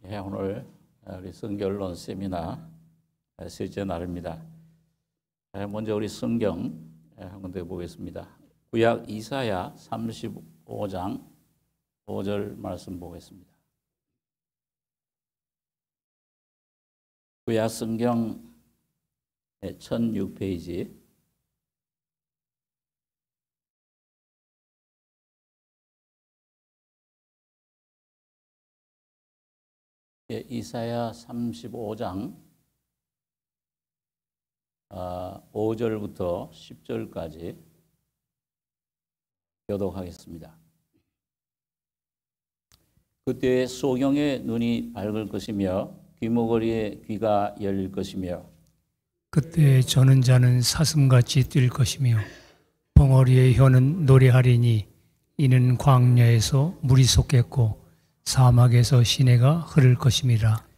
오늘 우리 성경언론 세미나 셋째 날입니다. 먼저 우리 성경 한 군데 보겠습니다. 구약 이사야 35장 5절 말씀 보겠습니다. 구약 성경 1006페이지 이사야 35장 5절부터 10절까지 교독하겠습니다. 그때 소경의 눈이 밝을 것이며 귀머거리의 귀가 열릴 것이며 그때 저는 자는 사슴같이 뛸 것이며 벙어리의 혀는 노래하리니 이는 광야에서 물이 솟겠고 사막에서 시내가 흐를 것임이라.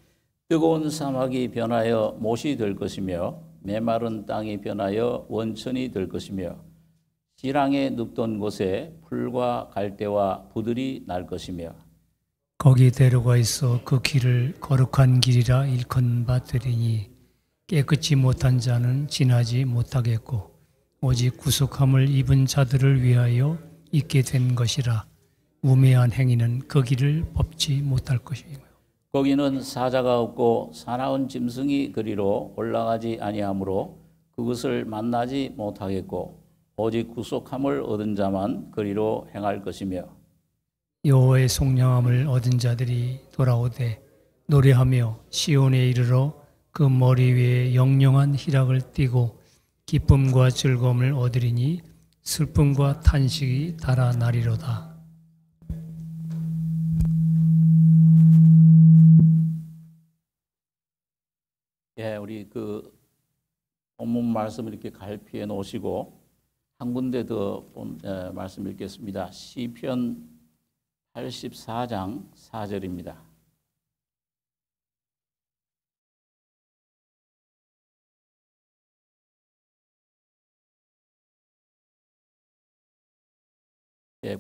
뜨거운 사막이 변하여 못이 될 것이며 메마른 땅이 변하여 원천이 될 것이며 시랑에 눕던 곳에 풀과 갈대와 부들이 날 것이며 거기 대로가 있어 그 길을 거룩한 길이라 일컫는 바 되리니 깨끗이 못한 자는 지나지 못하겠고 오직 구속함을 입은 자들을 위하여 있게 된 것이라. 우매한 행위는 그 길을 밟지 못할 것이며 거기는 사자가 없고 사나운 짐승이 그리로 올라가지 아니하므로 그것을 만나지 못하겠고 오직 구속함을 얻은 자만 그리로 행할 것이며 여호와의 속량함을 얻은 자들이 돌아오되 노래하며 시온에 이르러 그 머리 위에 영영한 희락을 띠고 기쁨과 즐거움을 얻으리니 슬픔과 탄식이 달아나리로다. 우리 그 본문 말씀을 이렇게 갈피해 놓으시고 한 군데 더 말씀 읽겠습니다. 시편 84장 4절입니다.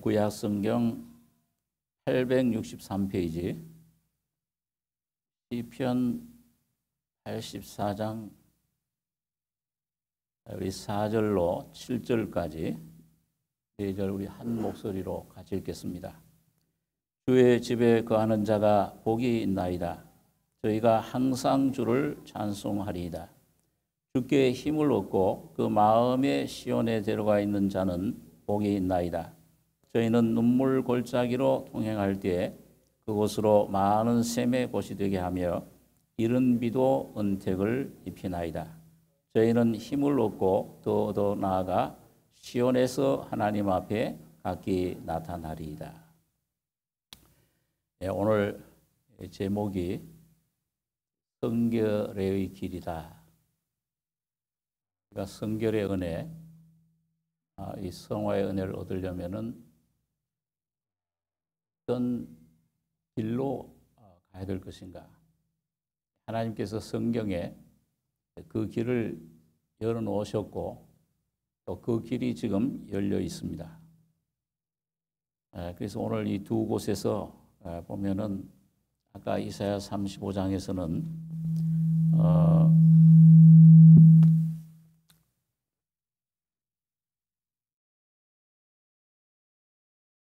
구약 성경 863페이지 시편 84장 우리 4절로 7절까지 4절 우리 한 목소리로 같이 읽겠습니다. 주의 집에 거하는 자가 복이 있나이다. 저희가 항상 주를 찬송하리이다. 주께 힘을 얻고 그 마음의 시온에 데려가 있는 자는 복이 있나이다. 저희는 눈물 골짜기로 통행할 때에 그곳으로 많은 샘의 곳이 되게 하며 이른 비도 은택을 입히나이다. 저희는 힘을 얻고 더 나아가 시온에서 하나님 앞에 각기 나타나리이다. 오늘 제목이 성결의 길이다. 그러니까 성결의 은혜, 이 성화의 은혜를 얻으려면은 어떤 길로 가야 될 것인가? 하나님께서 성경에 그 길을 열어놓으셨고 또 그 길이 지금 열려 있습니다. 그래서 오늘 이 두 곳에서 보면은 아까 이사야 35장에서는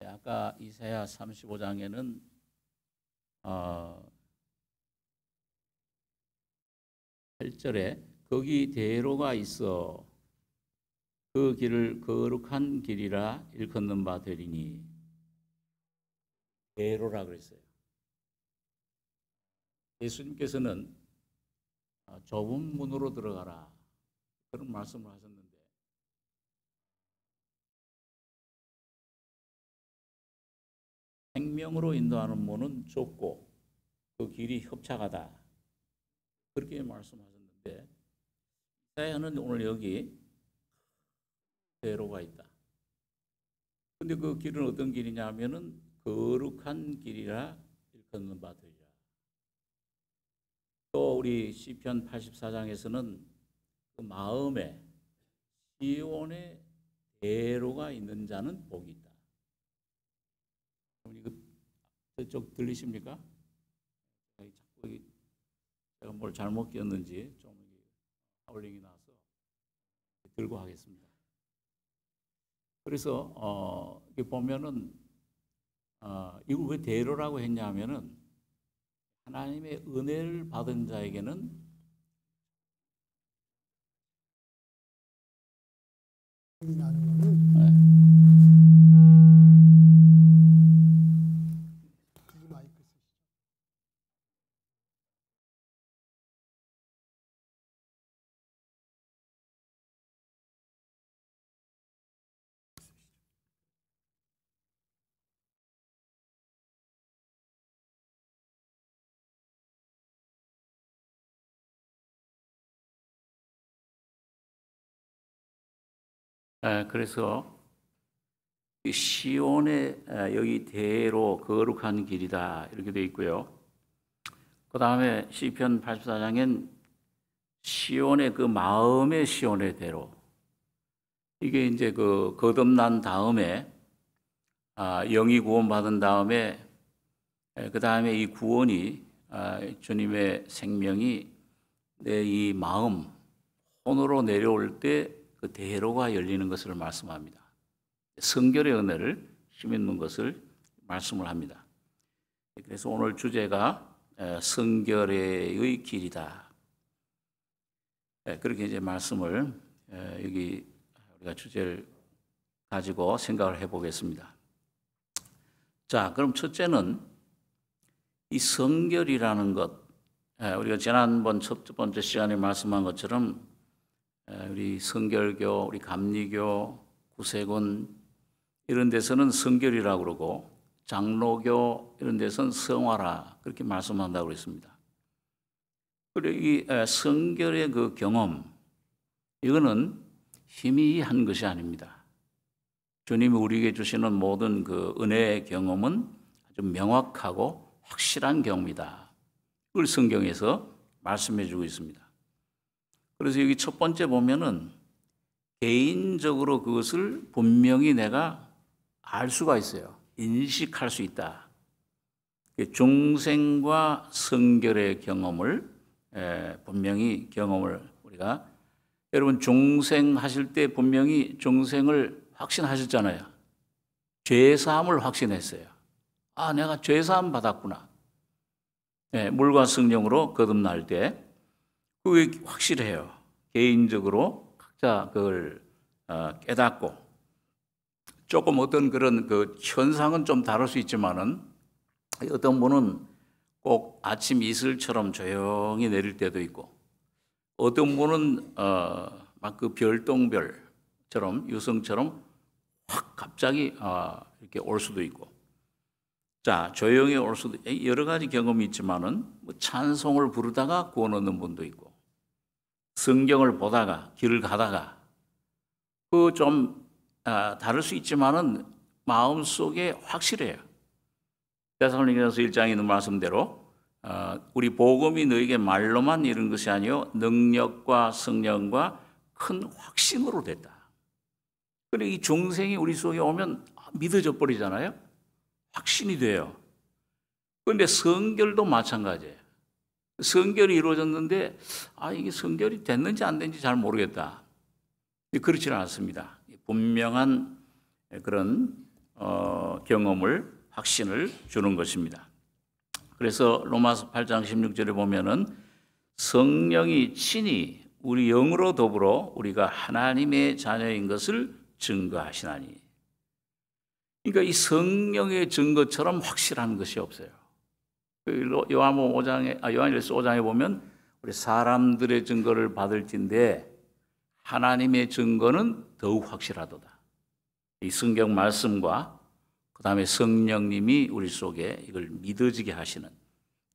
아까 이사야 35장에는 8절에 거기 대로가 있어 그 길을 거룩한 길이라 일컫는 바 되리니 대로라 그랬어요. 예수님께서는 좁은 문으로 들어가라 그런 말씀을 하셨는데 생명으로 인도하는 문은 좁고 그 길이 협착하다 그렇게 말씀하셨는데 이사야는 오늘 여기 대로가 있다. 근데 그 길은 어떤 길이냐 하면은 거룩한 길이라 일컫는 바 되리라. 또 우리 시편 84장에서는 그 마음에 시온의 대로가 있는 자는 복이 있다. 이거 저쪽 들리십니까? 제가 뭘 잘못 끼웠는지 좀 하울링이 나서 들고 하겠습니다. 그래서 이렇게 보면은 이걸 왜 대로라고 했냐면은 하나님의 은혜를 받은 자에게는 나는 거는 이 마이크 쓰시죠. 그래서 이 시온의 여기 대로 거룩한 길이다 이렇게 되어 있고요. 그 다음에 시편 84장엔 시온의 그 마음의 시온의 대로, 이게 이제 그 거듭난 다음에 영이 구원받은 다음에 그 다음에 이 구원이 주님의 생명이 내 이 마음 혼으로 내려올 때 그 대로가 열리는 것을 말씀합니다. 성결의 은혜를 힘입는 것을 말씀을 합니다. 그래서 오늘 주제가 성결의 길이다. 그렇게 이제 말씀을 여기 우리가 주제를 가지고 생각을 해보겠습니다. 자, 그럼 첫째는 이 성결이라는 것, 우리가 지난번 첫 번째 시간에 말씀한 것처럼 우리 성결교, 우리 감리교, 구세군 이런 데서는 성결이라고 그러고 장로교 이런 데서는 성화라 그렇게 말씀한다고 그랬습니다. 그리고 이 성결의 그 경험, 이거는 희미한 것이 아닙니다. 주님이 우리에게 주시는 모든 그 은혜의 경험은 아주 명확하고 확실한 경험이다. 그걸 성경에서 말씀해 주고 있습니다. 그래서 여기 첫 번째 보면은 개인적으로 그것을 분명히 내가 알 수가 있어요. 인식할 수 있다. 중생과 성결의 경험을 분명히 경험을 우리가, 여러분 중생 하실 때 분명히 중생을 확신하셨잖아요. 죄사함을 확신했어요. 내가 죄사함 받았구나. 물과 성령으로 거듭날 때 그게 확실해요. 개인적으로 각자 그걸 깨닫고, 조금 어떤 그런 그 현상은 좀 다를 수 있지만은 어떤 분은 꼭 아침 이슬처럼 조용히 내릴 때도 있고, 어떤 분은 막 그 별똥별처럼 유성처럼 확 갑자기 이렇게 올 수도 있고, 자 조용히 올 수도, 여러 가지 경험이 있지만은 뭐 찬송을 부르다가 구원 얻는 분도 있고, 성경을 보다가 길을 가다가 그 좀 다를 수 있지만은 마음 속에 확실해요. 데살로니가서 1장에 있는 말씀대로 우리 복음이 너에게 말로만 이룬 것이 아니요 능력과 성령과 큰 확신으로 됐다. 그리고 이 중생이 우리 속에 오면 믿어져 버리잖아요. 확신이 돼요. 그런데 성결도 마찬가지예요. 성결이 이루어졌는데 이게 성결이 됐는지 안 됐는지 잘 모르겠다. 그렇지는 않습니다. 분명한 그런 경험을, 확신을 주는 것입니다. 그래서 로마서 8장 16절에 보면은 성령이 친히 우리 영으로 더불어 우리가 하나님의 자녀인 것을 증거하시나니. 그러니까 이 성령의 증거처럼 확실한 것이 없어요. 요한일서 5장에 보면 우리 사람들의 증거를 받을진데 하나님의 증거는 더욱 확실하도다. 이 성경 말씀과 그 다음에 성령님이 우리 속에 이걸 믿어지게 하시는,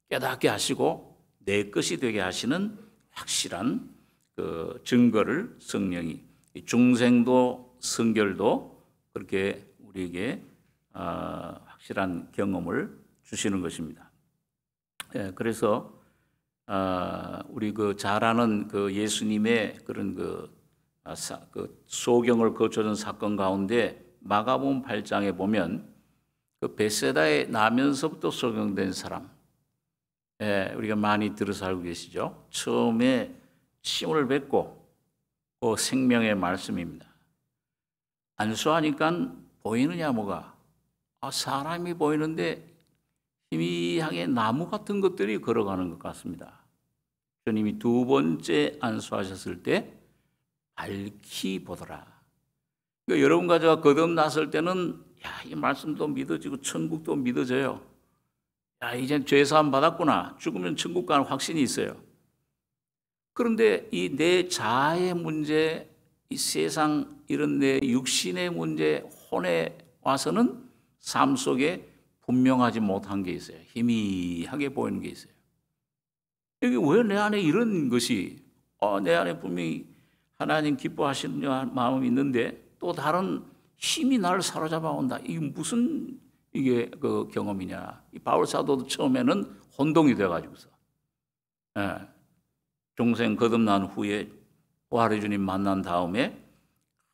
깨닫게 하시고 내 것이 되게 하시는 확실한 그 증거를 성령이, 중생도 성결도 그렇게 우리에게 확실한 경험을 주시는 것입니다. 그래서 우리 그 잘 아는 그 예수님의 그런 그 소경을 거쳐준 사건 가운데 마가복음 8장에 보면 그 베세다에 나면서부터 소경된 사람, 우리가 많이 들어서 알고 계시죠? 처음에 침을 뱉고 그 생명의 말씀입니다. 안수하니까 보이느냐 뭐가? 사람이 보이는데 희미하게 나무 같은 것들이 걸어가는 것 같습니다. 주님이 두 번째 안수하셨을 때 밝히 보더라. 그러니까 여러분과 제가 거듭났을 때는 이 말씀도 믿어지고 천국도 믿어져요. 이제 죄사함 받았구나. 죽으면 천국 가는 확신이 있어요. 그런데 이 내 자아의 문제, 이 세상 이런 내 육신의 문제, 혼에 와서는 삶 속에 분명하지 못한 게 있어요. 희미하게 보이는 게 있어요. 여기 왜 내 안에 이런 것이 내 안에 분명히 하나님 기뻐하시는 마음이 있는데 또 다른 힘이 나를 사로잡아 온다. 이게 무슨 이게 그 경험이냐? 이 바울 사도도 처음에는 혼동이 돼가지고서 중생 거듭난 후에 부활의 주님 만난 다음에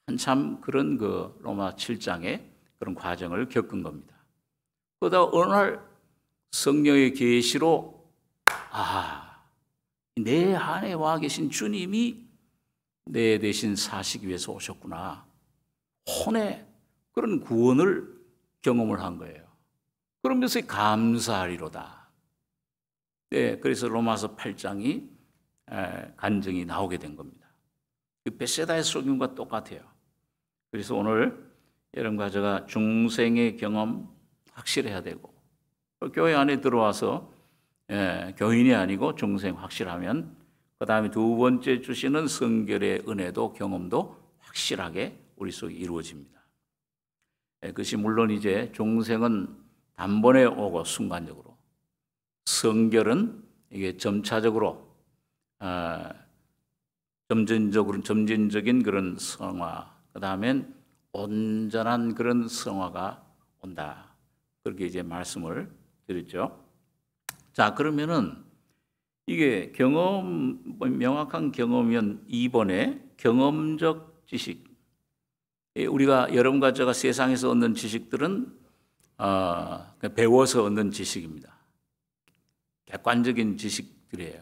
한참 그런 그 로마 7장의 그런 과정을 겪은 겁니다. 그러다 어느 날 성령의 계시로 내 안에 와 계신 주님이 내 대신 사시기 위해서 오셨구나. 혼의 그런 구원을 경험을 한 거예요. 그러면서 감사하리로다. 그래서 로마서 8장이 간증이 나오게 된 겁니다. 벳세다의 소경과 똑같아요. 그래서 오늘 여러분과 제가 중생의 경험 확실해야 되고 교회 안에 들어와서 교인이 아니고 중생 확실하면 그 다음에 두 번째 주시는 성결의 은혜도 경험도 확실하게 우리 속에 이루어집니다. 그것이 물론 이제 중생은 단번에 오고 순간적으로, 성결은 이게 점차적으로 점진적인 그런 성화, 그 다음엔 온전한 그런 성화가 온다. 그렇게 이제 말씀을 드렸죠. 자, 그러면은 이게 명확한 경험이면 2번에 경험적 지식. 우리가 여러분과 제가 세상에서 얻는 지식들은 배워서 얻는 지식입니다. 객관적인 지식들이에요.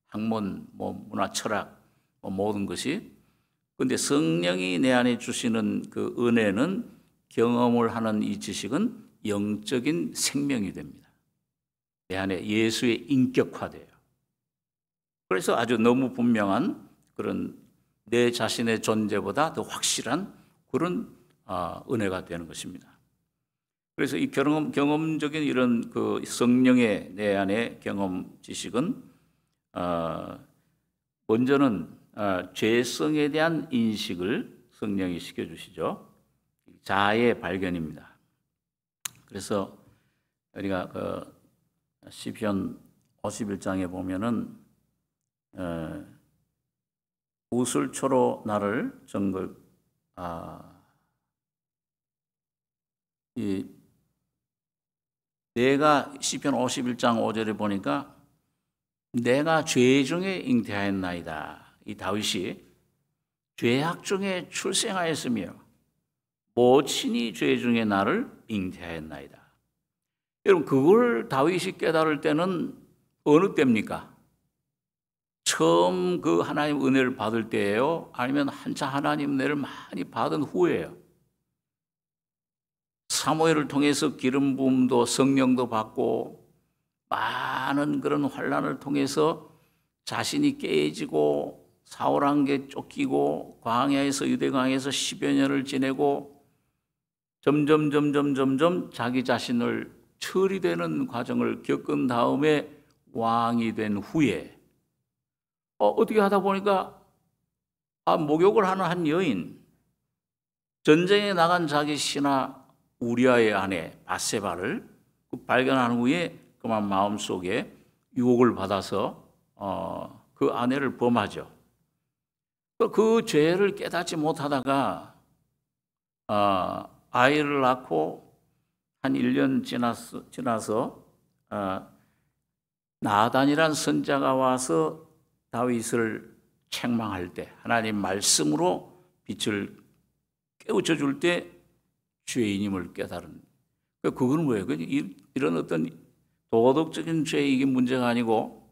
학문, 문화, 철학, 모든 것이. 그런데 성령이 내 안에 주시는 그 은혜는, 경험을 하는 이 지식은 영적인 생명이 됩니다. 내 안에 예수의 인격화돼요. 그래서 아주 너무 분명한 그런 내 자신의 존재보다 더 확실한 그런 은혜가 되는 것입니다. 그래서 이 경험적인 이런 그 성령의 내 안의 경험 지식은 먼저는 죄성에 대한 인식을 성령이 시켜주시죠. 자아의 발견입니다. 그래서 우리가 그 시편 51장에 보면은 우슬초로 나를 내가 시편 51장 5절에 보니까 내가 죄 중에 잉태하였나이다. 이 다윗이 죄악 중에 출생하였으며 모친이 죄 중에 나를 잉태하였나이다. 여러분, 그걸 다윗이 깨달을 때는 어느 때입니까? 처음 그 하나님 은혜를 받을 때예요? 아니면 한참 하나님 은혜를 많이 받은 후예요? 사무엘을 통해서 기름 부음도 성령도 받고 많은 그런 환난을 통해서 자신이 깨지고 사울왕게 쫓기고 광야에서 유대광야에서 10여 년을 지내고 점점 자기 자신을 처리되는 과정을 겪은 다음에 왕이 된 후에 어떻게 하다 보니까 목욕을 하는 한 여인, 전쟁에 나간 자기 신하 우리아의 아내 밧세바를 발견한 후에 그만 마음속에 유혹을 받아서 그 아내를 범하죠. 그 죄를 깨닫지 못하다가 아이를 낳고 한 1년 지나서 나단이란 선자가 와서 다윗을 책망할 때, 하나님 말씀으로 빛을 깨우쳐 줄 때 죄인임을 깨달은. 그건 뭐예요? 이런 어떤 도덕적인 죄 이게 문제가 아니고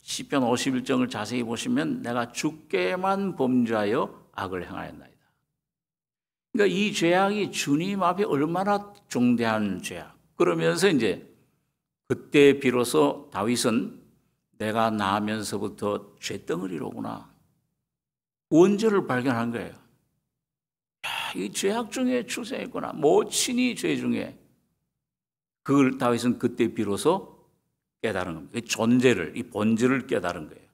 시편 51장을 자세히 보시면 내가 주께만 범죄하여 악을 행하였나이다. 그러니까 이 죄악이 주님 앞에 얼마나 중대한 죄악. 그러면서 이제 그때 비로소 다윗은 내가 나면서부터 죄덩어리로구나. 원죄를 발견한 거예요. 야, 이 죄악 중에 출생했구나. 모친이 죄 중에. 그걸 다윗은 그때 비로소 깨달은 겁니다. 존재를, 이 본질을 깨달은 거예요.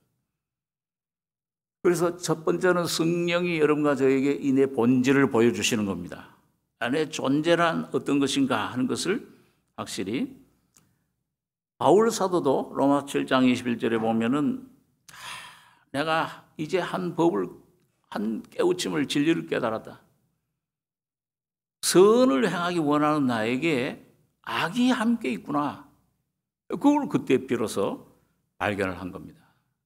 그래서 첫 번째는 성령이 여러분과 저에게 이 내 본질을 보여주시는 겁니다. 내 존재란 어떤 것인가 하는 것을 확실히 바울 사도도 로마 7장 21절에 보면은 내가 이제 한 법을, 한 깨우침을, 진리를 깨달았다. 선을 행하기 원하는 나에게 악이 함께 있구나. 그걸 그때 비로소 발견을 한 겁니다.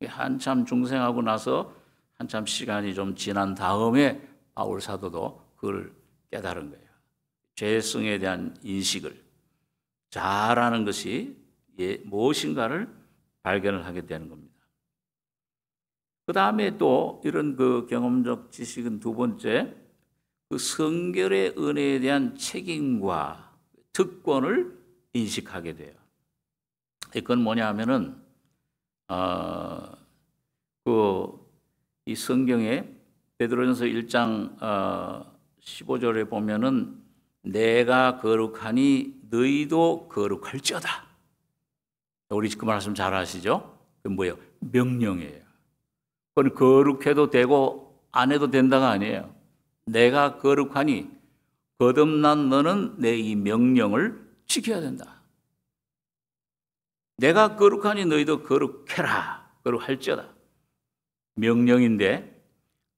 한참 중생하고 나서 한참 시간이 좀 지난 다음에 바울 사도도 그걸 깨달은 거예요. 죄성에 대한 인식을 잘하는 것이 무엇인가를 발견을 하게 되는 겁니다. 그 다음에 또 이런 그 경험적 지식은 두 번째, 그 성결의 은혜에 대한 책임과 특권을 인식하게 돼요. 그건 뭐냐 하면은, 이 성경에 베드로전서 1장 15절에 보면은 내가 거룩하니 너희도 거룩할지어다. 우리 그 말씀 잘 아시죠? 그 뭐예요? 명령이에요. 그건 거룩해도 되고 안 해도 된다가 아니에요. 내가 거룩하니 거듭난 너는 내 이 명령을 지켜야 된다. 내가 거룩하니 너희도 거룩해라. 거룩할지어다. 명령인데,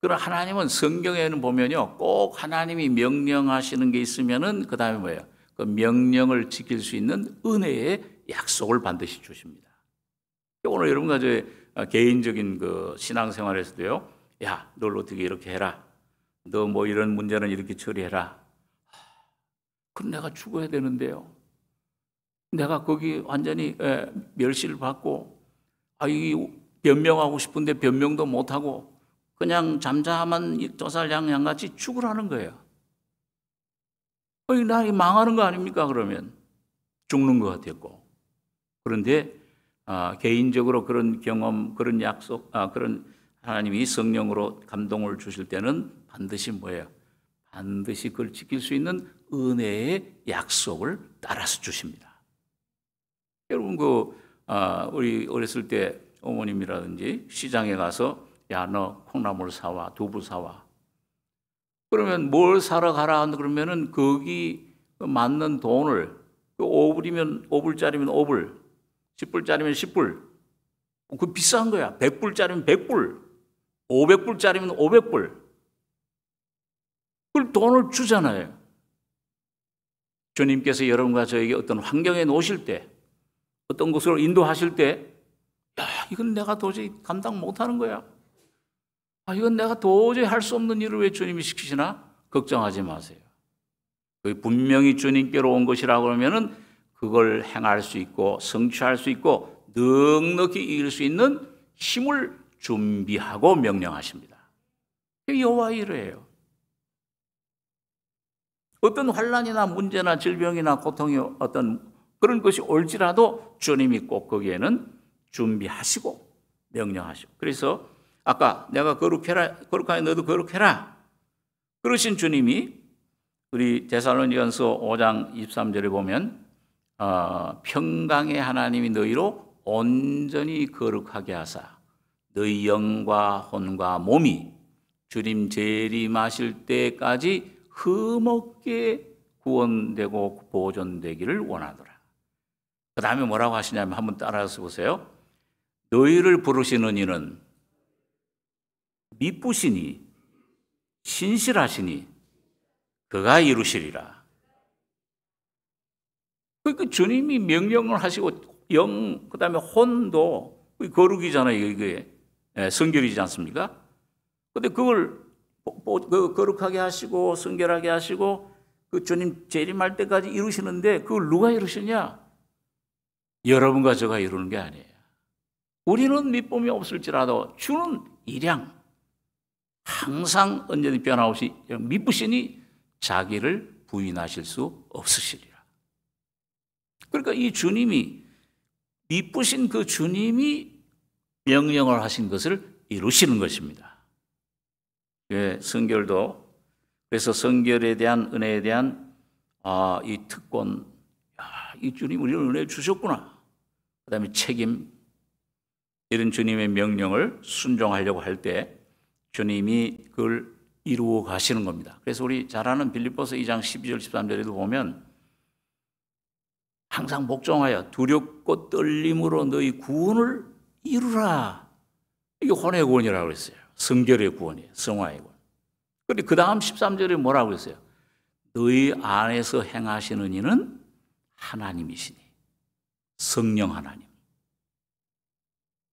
그럼 하나님은 성경에는 보면요, 꼭 하나님이 명령하시는 게 있으면은 그 다음에 뭐예요? 그 명령을 지킬 수 있는 은혜의 약속을 반드시 주십니다. 오늘 여러분과 저의 개인적인 그 신앙생활에서도요, 야, 널 어떻게 이렇게 해라. 너 뭐 이런 문제는 이렇게 처리해라. 그럼 내가 죽어야 되는데요. 내가 거기 완전히 멸시를 받고, 이 변명하고 싶은데 변명도 못하고 그냥 잠잠한 도살양 양같이 죽으라는 거예요. 나 망하는 거 아닙니까? 그러면 죽는 것 같았고. 그런데 개인적으로 그런 경험, 그런 약속, 그런 하나님이 성령으로 감동을 주실 때는 반드시 뭐예요? 반드시 그걸 지킬 수 있는 은혜의 약속을 따라서 주십니다. 여러분 우리 어렸을 때 어머님이라든지 시장에 가서 야, 너 콩나물 사와, 두부 사와. 그러면 뭘 사러 가라 그러면은 거기 맞는 돈을 5불이면 5불짜리면 5불, 10불짜리면 10불. 그 비싼 거야. 100불짜리면 100불, 500불짜리면 500불. 그걸 돈을 주잖아요. 주님께서 여러분과 저에게 어떤 환경에 놓으실 때, 어떤 곳으로 인도하실 때, 야, 이건 내가 도저히 감당 못하는 거야. 이건 내가 도저히 할 수 없는 일을 왜 주님이 시키시나? 걱정하지 마세요. 분명히 주님께로 온 것이라고 그러면은 그걸 행할 수 있고 성취할 수 있고 넉넉히 이길 수 있는 힘을 준비하고 명령하십니다. 여호와의 일이에요. 어떤 환난이나 문제나 질병이나 고통이 어떤 그런 것이 올지라도 주님이 꼭 거기에는 준비하시고 명령하시고. 그래서 아까 내가 거룩하니 너도 거룩해라. 그러신 주님이 우리 데살로니가서 5장 23절에 보면 평강의 하나님이 너희로 온전히 거룩하게 하사 너희 영과 혼과 몸이 주님 재림하실 때까지 흠없게 구원되고 보존되기를 원하노라. 그 다음에 뭐라고 하시냐면 한번 따라서 보세요. 너희를 부르시는 이는 미쁘시니 신실하시니 그가 이루시리라. 그러니까 주님이 명령을 하시고 영, 그 다음에 혼도 거룩이잖아요. 이게 성결이지 않습니까? 그런데 그걸 거룩하게 하시고 성결하게 하시고 그 주님 재림할 때까지 이루시는데 그걸 누가 이루시냐? 여러분과 저가 이루는 게 아니에요. 우리는 믿음이 없을지라도 주는 일양 항상 언제든 변함없이 믿으시니 자기를 부인하실 수 없으시리라. 그러니까 이 주님이 믿으신 그 주님이 명령을 하신 것을 이루시는 것입니다. 예, 성결도 그래서 성결에 대한 은혜에 대한 이 특권, 이 주님 우리를 은혜 주셨구나. 그다음에 책임, 이런 주님의 명령을 순종하려고 할 때 주님이 그걸 이루어 가시는 겁니다. 그래서 우리 잘 아는 빌립보서 2장 12절 13절에도 보면 항상 복종하여 두렵고 떨림으로 너희 구원을 이루라. 이게 혼의 구원이라고 그랬어요. 성결의 구원이에요. 성화의 구원. 그런데 그 다음 13절에 뭐라고 했어요? 너희 안에서 행하시는 이는 하나님이시니, 성령 하나님.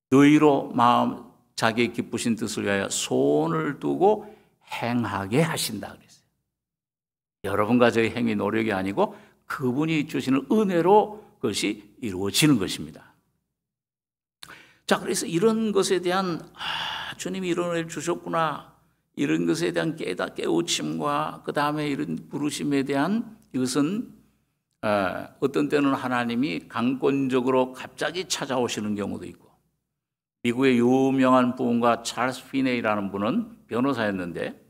너희로 마음 자기의 기쁘신 뜻을 위하여 소원을 두고 행하게 하신다 그랬어요. 여러분과 저의 행위 노력이 아니고 그분이 주시는 은혜로 그것이 이루어지는 것입니다. 자, 그래서 이런 것에 대한 주님이 이런 은혜를 주셨구나, 이런 것에 대한 깨우침과 그 다음에 이런 부르심에 대한 이것은 어떤 때는 하나님이 강권적으로 갑자기 찾아오시는 경우도 있고, 미국의 유명한 부흥가 찰스 피네이라는 분은 변호사였는데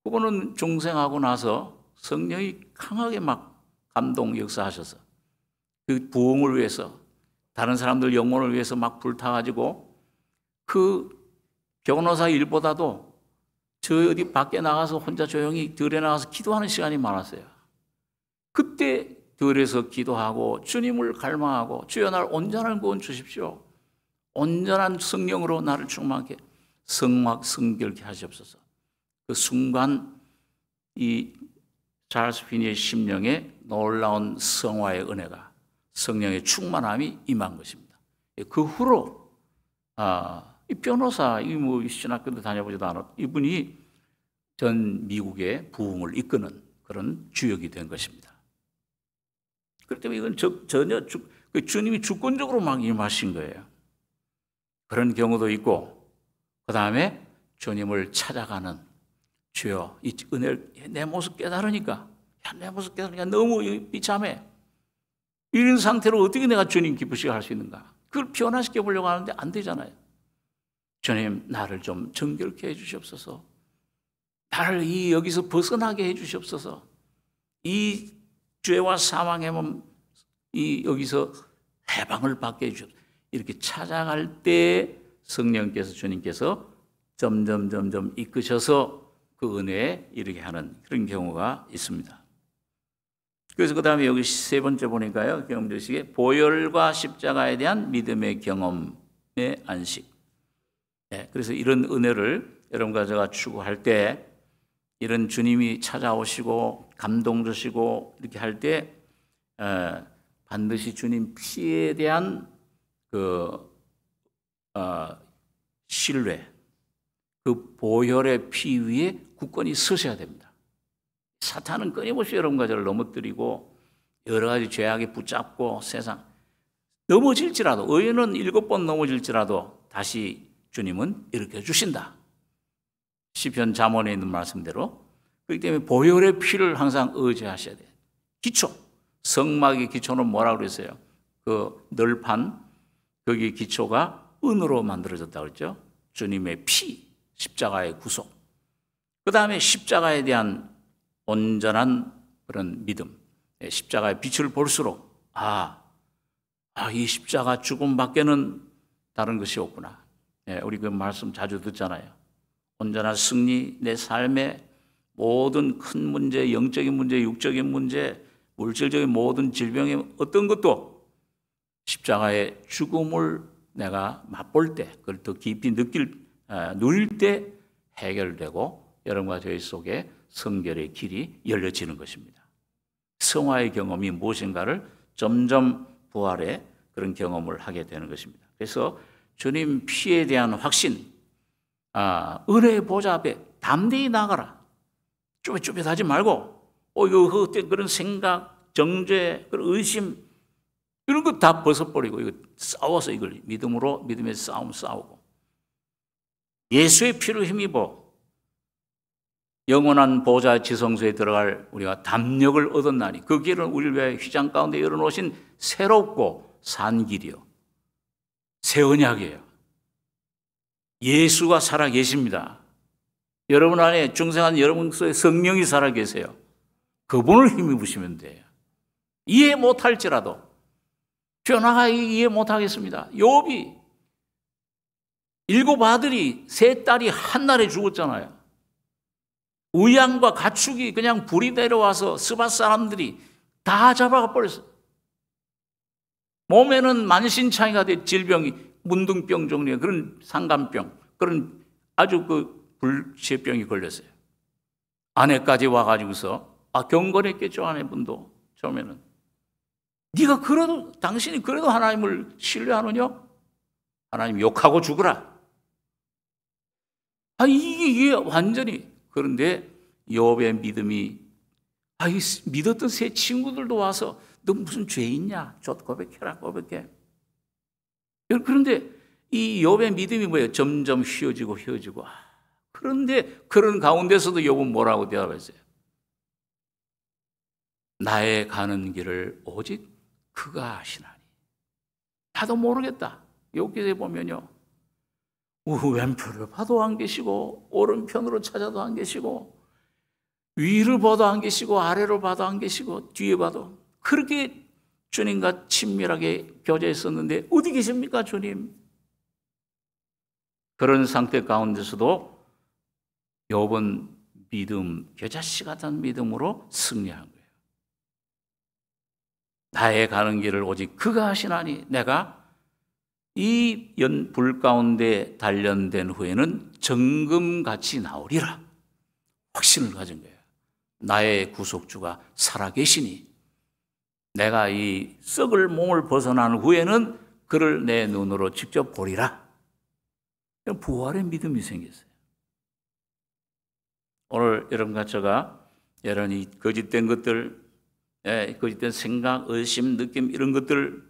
그분은 중생하고 나서 성령이 강하게 막 감동 역사하셔서 그 부흥을 위해서 다른 사람들 영혼을 위해서 막 불타가지고 그 변호사 일보다도 저 어디 밖에 나가서 혼자 조용히 들에 나가서 기도하는 시간이 많았어요. 그때 들에서 기도하고 주님을 갈망하고 주여 나를 온전한 구원 주십시오. 온전한 성령으로 나를 충만하게 성결케 하시옵소서. 그 순간 이 찰스 피니의 심령에 놀라운 성화의 은혜가, 성령의 충만함이 임한 것입니다. 그 후로 이 변호사, 이 신학교도 다녀보지도 않았 이분이 전 미국의 부흥을 이끄는 그런 주역이 된 것입니다. 그렇기 때문에 이건 전혀 주님이 주권적으로 막 임하신 거예요. 그런 경우도 있고, 그 다음에 주님을 찾아가는 주여, 이 은혜를 내 모습 깨달으니까, 너무 비참해. 이런 상태로 어떻게 내가 주님 기쁘시게 할 수 있는가? 그걸 변화시켜 보려고 하는데 안 되잖아요. 주님, 나를 좀 정결케 해 주시옵소서. 나를 여기서 벗어나게 해 주시옵소서. 이 죄와 사망의 몸, 여기서 해방을 받게 해 주시옵소서. 이렇게 찾아갈 때 성령께서, 주님께서 점점 이끄셔서 그 은혜에 이르게 하는 그런 경우가 있습니다. 그래서 그 다음에 여기 세 번째 보니까요, 경험주시기에 보혈과 십자가에 대한 믿음의 경험의 안식. 네, 그래서 이런 은혜를 여러분과 제가 추구할 때, 이런 주님이 찾아오시고 감동 주시고 이렇게 할 때 반드시 주님 피에 대한 신뢰, 그 보혈의 피 위에 굳건히 서셔야 됩니다. 사탄은 끊임없이 여러분과 저를 넘어뜨리고 여러 가지 죄악에 붙잡고 세상 넘어질지라도, 의인은 7번 넘어질지라도 다시 주님은 일으켜 주신다. 시편 잠언에 있는 말씀대로. 그렇기 때문에 보혈의 피를 항상 의지하셔야 돼요. 기초, 성막의 기초는 뭐라고 그랬어요? 그 널판, 거기 기초가 은으로 만들어졌다고 그랬죠. 주님의 피, 십자가의 구속. 그 다음에 십자가에 대한 온전한 그런 믿음. 십자가의 빛을 볼수록 이 십자가 죽음밖에는 다른 것이 없구나. 우리 그 말씀 자주 듣잖아요. 온전한 승리, 내 삶의 모든 큰 문제, 영적인 문제, 육적인 문제, 물질적인 모든 질병의 어떤 것도 십자가의 죽음을 내가 맛볼 때, 그걸 더 깊이 누릴 때 해결되고 여러분과 저희 속에 성결의 길이 열려지는 것입니다. 성화의 경험이 무엇인가를 점점 부활의 그런 경험을 하게 되는 것입니다. 그래서 주님 피에 대한 확신, 은혜의 보좌 앞에 담대히 나가라. 쭈뼛쭈뼛하지 말고 이거 그런 생각, 정죄, 그런 의심, 이런 거 다 벗어버리고 이거 싸워서 이걸 믿음의 싸움 싸우고 예수의 피를 힘입어 영원한 보좌의 지성소에 들어갈 우리가 담력을 얻었나니 그 길은 우리를 위해 휘장 가운데 열어놓으신 새롭고 산 길이요 새 언약이에요. 예수가 살아계십니다. 여러분 안에 중생한 여러분 속에 성령이 살아계세요. 그분을 힘입으시면 돼요. 이해 못할지라도 변화가 이해 못하겠습니다. 욥이 7 아들이 3 딸이 한날에 죽었잖아요. 우양과 가축이 그냥 불이 내려와서 스밧 사람들이 다 잡아가 버렸어요. 몸에는 만신창이가 된 질병이 문둥병 종류의 그런 상간병 그런 아주 그 불치병이 걸렸어요. 아내까지 와가지고서 경건했겠죠. 아내분도 처음에는 네가 그래도 당신이 그래도 하나님을 신뢰하느냐? 하나님 욕하고 죽으라. 이게 완전히 그런데 욥의 믿음이 믿었던 세 친구들도 와서 너 무슨 죄 있냐? 저 고백해라 고백해. 그런데 이 욥의 믿음이 뭐예요? 점점 휘어지고 그런데 그런 가운데서도 욥은 뭐라고 대답했어요? 나의 가는 길을 오직 그가 아시나니. 나도 모르겠다. 욥기서에 보면요. 왼편을 봐도 안 계시고 오른편으로 찾아도 안 계시고 위를 봐도 안 계시고 아래로 봐도 안 계시고 뒤에 봐도 그렇게 주님과 친밀하게 교제했었는데 어디 계십니까 주님? 그런 상태 가운데서도 욥은 믿음, 겨자씨 같은 믿음으로 승리한 거예요. 나의 가는 길을 오직 그가 하시나니 내가 이 불 가운데 단련된 후에는 정금같이 나오리라. 확신을 가진 거예요. 나의 구속주가 살아계시니 내가 이 썩을 몸을 벗어난 후에는 그를 내 눈으로 직접 보리라. 부활의 믿음이 생겼어요. 오늘 여러분과 제가 여러분이 거짓된 것들, 거짓된 생각, 의심, 느낌 이런 것들,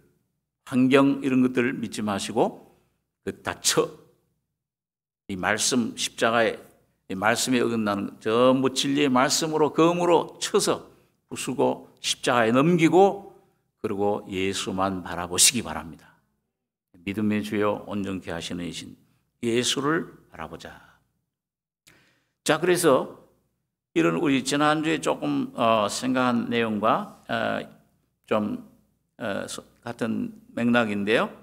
환경 이런 것들 믿지 마시고 이 말씀 십자가에 이 말씀에 어긋나는 전부 진리의 말씀으로 검으로 쳐서 부수고 십자가에 넘기고 그리고 예수만 바라보시기 바랍니다. 믿음의 주여 온전케 하시는 이신 예수를 바라보자. 자, 그래서 이런 우리 지난주에 조금 생각한 내용과 좀 같은 맥락인데요.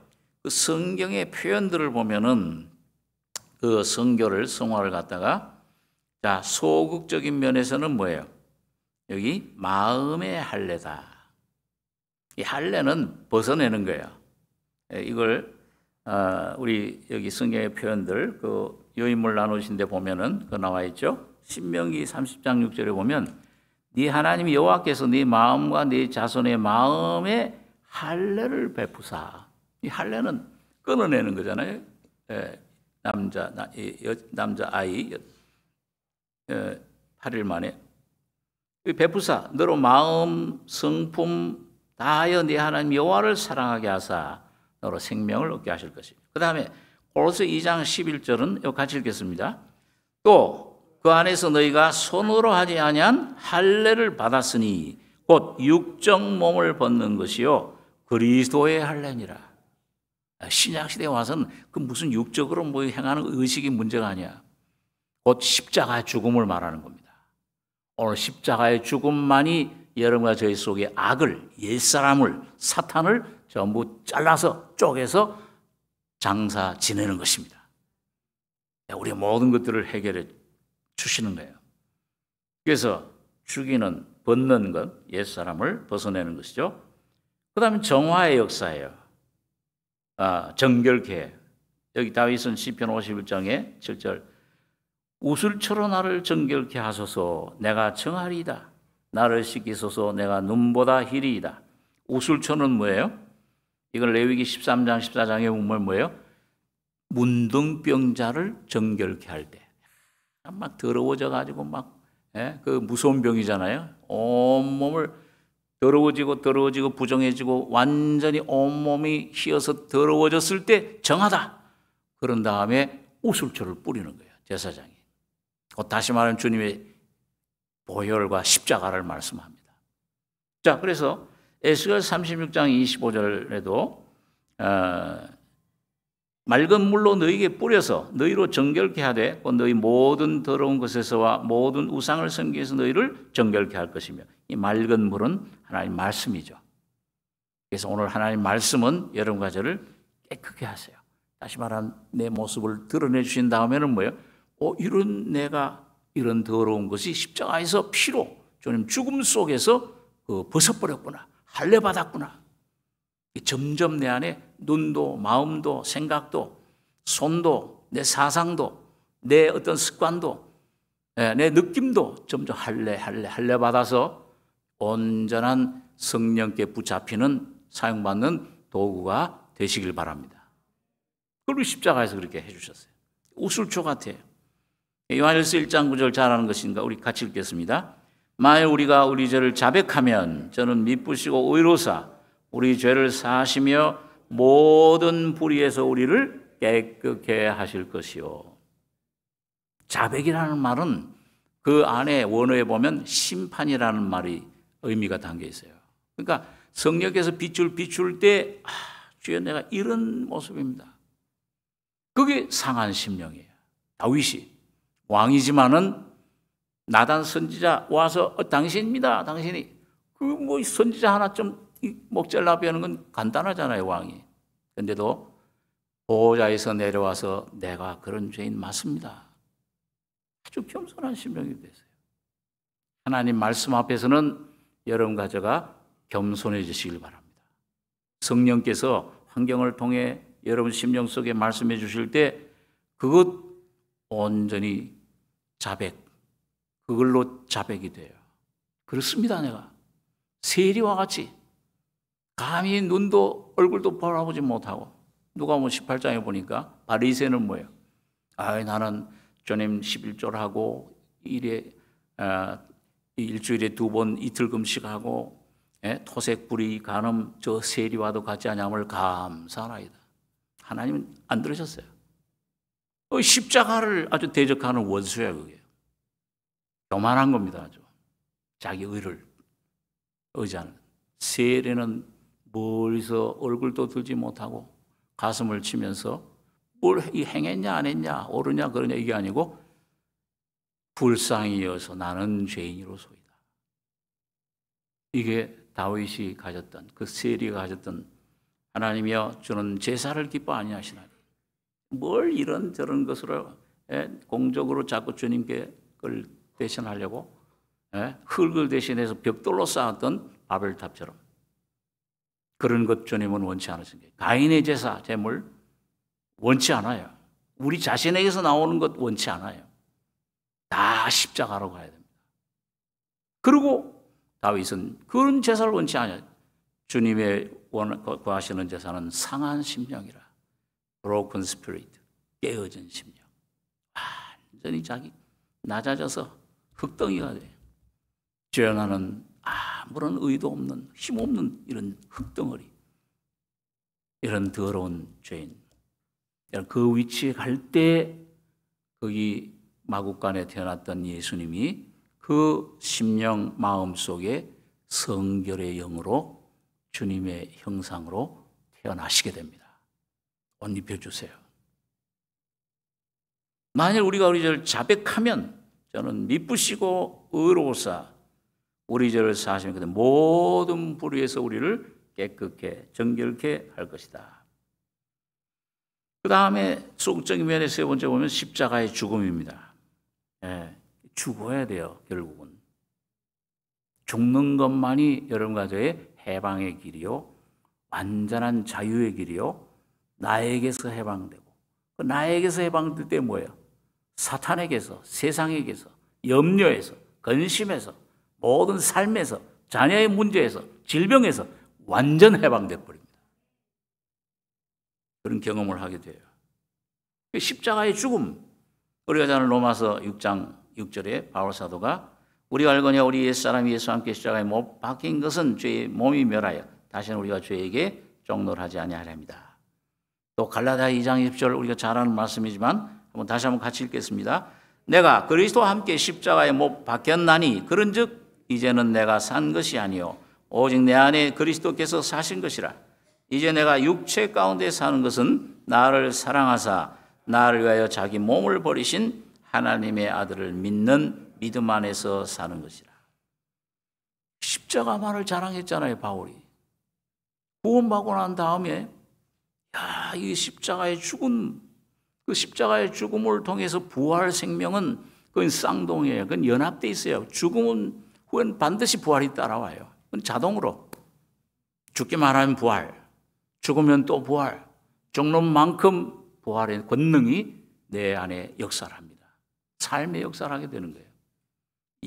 그 성경의 표현들을 보면은 그 성화를 갖다가 자, 소극적인 면에서는 뭐예요? 여기 마음의 할례다. 이 할례는 벗어내는 거예요. 이걸 우리 여기 성경의 표현들 그 요인물 나누신 데 보면은 그 나와 있죠. 신명기 30장 6절에 보면 네 하나님 여호와께서 네 마음과 네 자손의 마음에 할례를 베푸사. 이 할례는 끊어내는 거잖아요. 남자 아이 8일 만에 베푸사 너로 마음 성품 다하여 네 하나님 여호와를 사랑하게 하사 너로 생명을 얻게 하실 것입니다. 그 다음에 골로새 2장 11절은 여기 같이 읽겠습니다. 또 그 안에서 너희가 손으로 하지 아니한 할례를 받았으니 곧 육적 몸을 벗는 것이요 그리스도의 할례니라. 신약시대에 와서는 그 무슨 육적으로 뭐 행하는 의식이 문제가 아니야. 곧 십자가의 죽음을 말하는 겁니다. 오늘 십자가의 죽음만이 여러분과 저희 속에 악을, 옛사람을, 사탄을 전부 잘라서 쪼개서 장사 지내는 것입니다. 우리 모든 것들을 해결해 주시는 거예요. 그래서 죽이는, 벗는 것, 옛사람을 벗어내는 것이죠. 그 다음에 정화의 역사예요. 정결케. 여기 다윗은 시편 51장에 7절 우슬초로 나를 정결케 하소서 내가 정하리이다. 나를 씻기소서 내가 눈보다 희리이다. 우슬초는 뭐예요? 이걸 레위기 13장 14장에 보면 뭐예요? 문둥병자를 정결케 할 때 막 더러워져 가지고 막 그 무서운 병이잖아요. 온몸을 더러워지고 부정해지고 완전히 온몸이 휘어서 더러워졌을 때 정하다. 그런 다음에 우슬초를 뿌리는 거예요. 제사장이. 다시 말하면 주님의 보혈과 십자가를 말씀합니다. 자, 그래서 에스겔 36장 25절에도 맑은 물로 너희에게 뿌려서 너희로 정결케 하되 너희 모든 더러운 것에서와 모든 우상을 섬기에서 너희를 정결케 할 것이며, 이 맑은 물은 하나님 말씀이죠. 그래서 오늘 하나님 말씀은 여러분과 저를 깨끗게 하세요. 다시 말하면 내 모습을 드러내 주신 다음에는 뭐예요? 내가 이런 더러운 것이 십자가에서 피로 주님 죽음 속에서 벗어버렸구나. 할례 받았구나. 점점 내 안에 눈도 마음도 생각도 손도 내 사상도 내 어떤 습관도 내 느낌도 점점 할례 받아서 온전한 성령께 붙잡히는 사용받는 도구가 되시길 바랍니다. 그리고 십자가에서 그렇게 해주셨어요. 우슬초 같아요. 요한일서 1장 9절 잘 아는 것인가? 우리 같이 읽겠습니다. 만일 우리가 우리 죄를 자백하면 저는 미쁘시고 의로사 우리 죄를 사하시며 모든 불의에서 우리를 깨끗게 하실 것이요. 자백이라는 말은 그 안에 원어에 보면 심판이라는 말이 의미가 담겨 있어요. 그러니까 성령께서 비출 때 주여 내가 이런 모습입니다. 그게 상한 심령이에요. 다윗이 왕이지만은 나단 선지자 와서 당신입니다. 당신이 선지자 하나 좀 목잘라비 하는 건 간단하잖아요, 왕이. 그런데도 보호자에서 내려와서 내가 그런 죄인 맞습니다. 아주 겸손한 심령이 됐어요. 하나님 말씀 앞에서는 여러분과 저가 겸손해지시길 바랍니다. 성령께서 환경을 통해 여러분 심령 속에 말씀해 주실 때 그것 온전히 자백, 그걸로 자백이 돼요. 그렇습니다, 내가. 세리와 같이 감히 눈도 얼굴도 바라보지 못하고, 누가 18장에 보니까 바리새는 뭐예요? 나는 주님 11조를 하고 일주일에 2번 이틀 금식하고 토색 불의 간음 저 세리와도 같지 아니함을 감사하나이다. 하나님은 안 들으셨어요. 십자가를 아주 대적하는 원수야, 그게. 교만한 겁니다, 아주. 자기 의를 의지하는. 세리는 멀리서 얼굴도 들지 못하고 가슴을 치면서 뭘 행했냐 안 했냐 옳으냐 그러냐 이게 아니고 불쌍히 여서 나는 죄인이로소이다. 이게 다윗이 가졌던 그 세리가 가졌던 하나님이여 주는 제사를 기뻐 아니하시나니 뭘 이런저런 것으로 공적으로 자꾸 주님께 그걸 대신하려고 흙을 대신해서 벽돌로 쌓았던 바벨탑처럼 그런 것 주님은 원치 않으신 게 가인의 제사 제물 원치 않아요. 우리 자신에게서 나오는 것 원치 않아요. 다 십자가로 가야 됩니다. 그리고 다윗은 그런 제사를 원치 않아요. 주님의 구하시는 제사는 상한 심령이라. broken spirit, 깨어진 심령. 완전히 자기 낮아져서 흙덩이가 돼요. 죄어나는 아무런 의도 없는 힘없는 이런 흙덩어리, 이런 더러운 죄인. 그 위치에 갈 때 거기 마국간에 태어났던 예수님이 그 심령 마음 속에 성결의 영으로 주님의 형상으로 태어나시게 됩니다. 옷 입혀주세요. 만일 우리가 우리 죄를 자백하면 저는 미쁘시고 의로우사 우리 죄를 사하시면 모든 불의에서 우리를 깨끗게 정결케 할 것이다. 그 다음에 소극적인 면에 세 번째 보면 십자가의 죽음입니다. 죽어야 돼요. 결국은 죽는 것만이 여러분과 저의 해방의 길이요 완전한 자유의 길이요 나에게서 해방되고 그 나에게서 해방될 때 뭐예요? 사탄에게서, 세상에게서, 염려에서, 근심에서, 모든 삶에서, 자녀의 문제에서, 질병에서 완전 해방돼 버립니다. 그런 경험을 하게 돼요. 십자가의 죽음, 우리가 잘 로마서 6장 6절에 바울 사도가 우리가 알거니와 우리 옛사람이 예수와 함께 십자가에 못 박힌 것은 죄의 몸이 멸하여 다시는 우리가 죄에게 종노를 하지 아니하리라. 또 갈라디아 2장 20절 우리가 잘 아는 말씀이지만 다시 한번 같이 읽겠습니다. 내가 그리스도와 함께 십자가에 못 박혔나니 그런즉 이제는 내가 산 것이 아니요 오직 내 안에 그리스도께서 사신 것이라. 이제 내가 육체 가운데 사는 것은 나를 사랑하사 나를 위하여 자기 몸을 버리신 하나님의 아들을 믿는 믿음 안에서 사는 것이라. 십자가만을 자랑했잖아요, 바울이. 구원받고 난 다음에 이 십자가의 죽음, 그 십자가의 죽음을 통해서 부활 생명은 그건 쌍동이에요. 그건 연합돼 있어요. 죽음은 후엔 반드시 부활이 따라와요. 그건 자동으로. 죽기만 하면 부활, 죽으면 또 부활. 죽는 만큼 부활의 권능이 내 안에 역사를 합니다. 삶의 역사를 하게 되는 거예요.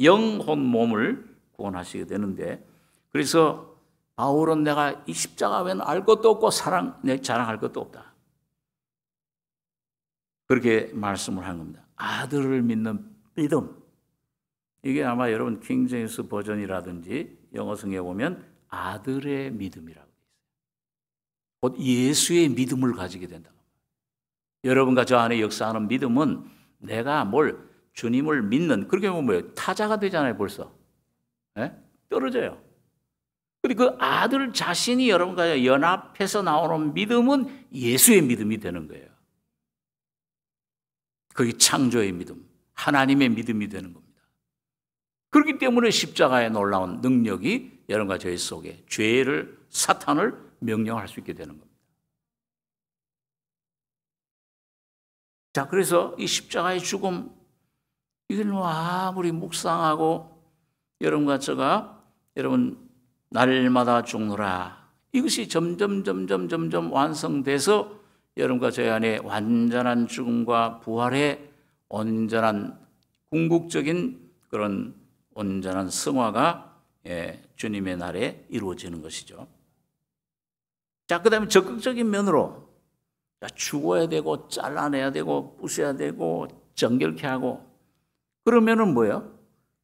영혼 몸을 구원하시게 되는데, 그래서 바울은 내가 이 십자가 외에는 알 것도 없고 내 자랑할 것도 없다. 그렇게 말씀을 한 겁니다. 아들을 믿는 믿음. 이게 아마 여러분 킹제임스 버전이라든지 영어 성경에 보면 아들의 믿음이라고 되어 있어요. 곧 예수의 믿음을 가지게 된다. 여러분과 저 안에 역사하는 믿음은 내가 주님을 믿는, 그렇게 보면 뭐예요? 타자가 되잖아요, 벌써. 네? 떨어져요. 그리고 그 아들 자신이 여러분과 연합해서 나오는 믿음은 예수의 믿음이 되는 거예요. 그게 창조의 믿음, 하나님의 믿음이 되는 겁니다. 그렇기 때문에 십자가의 놀라운 능력이 여러분과 저희 속에 죄를, 사탄을 명령할 수 있게 되는 겁니다. 자, 그래서 이 십자가의 죽음, 이걸 아무리 묵상하고 여러분과 제가 여러분 날마다 죽노라, 이것이 점점 완성돼서 여러분과 저희 안에 완전한 죽음과 부활의 온전한 궁극적인 그런 온전한 성화가 주님의 날에 이루어지는 것이죠. 자, 그 다음에 적극적인 면으로 죽어야 되고 잘라내야 되고 부숴야 되고 정결케 하고, 그러면은 뭐예요?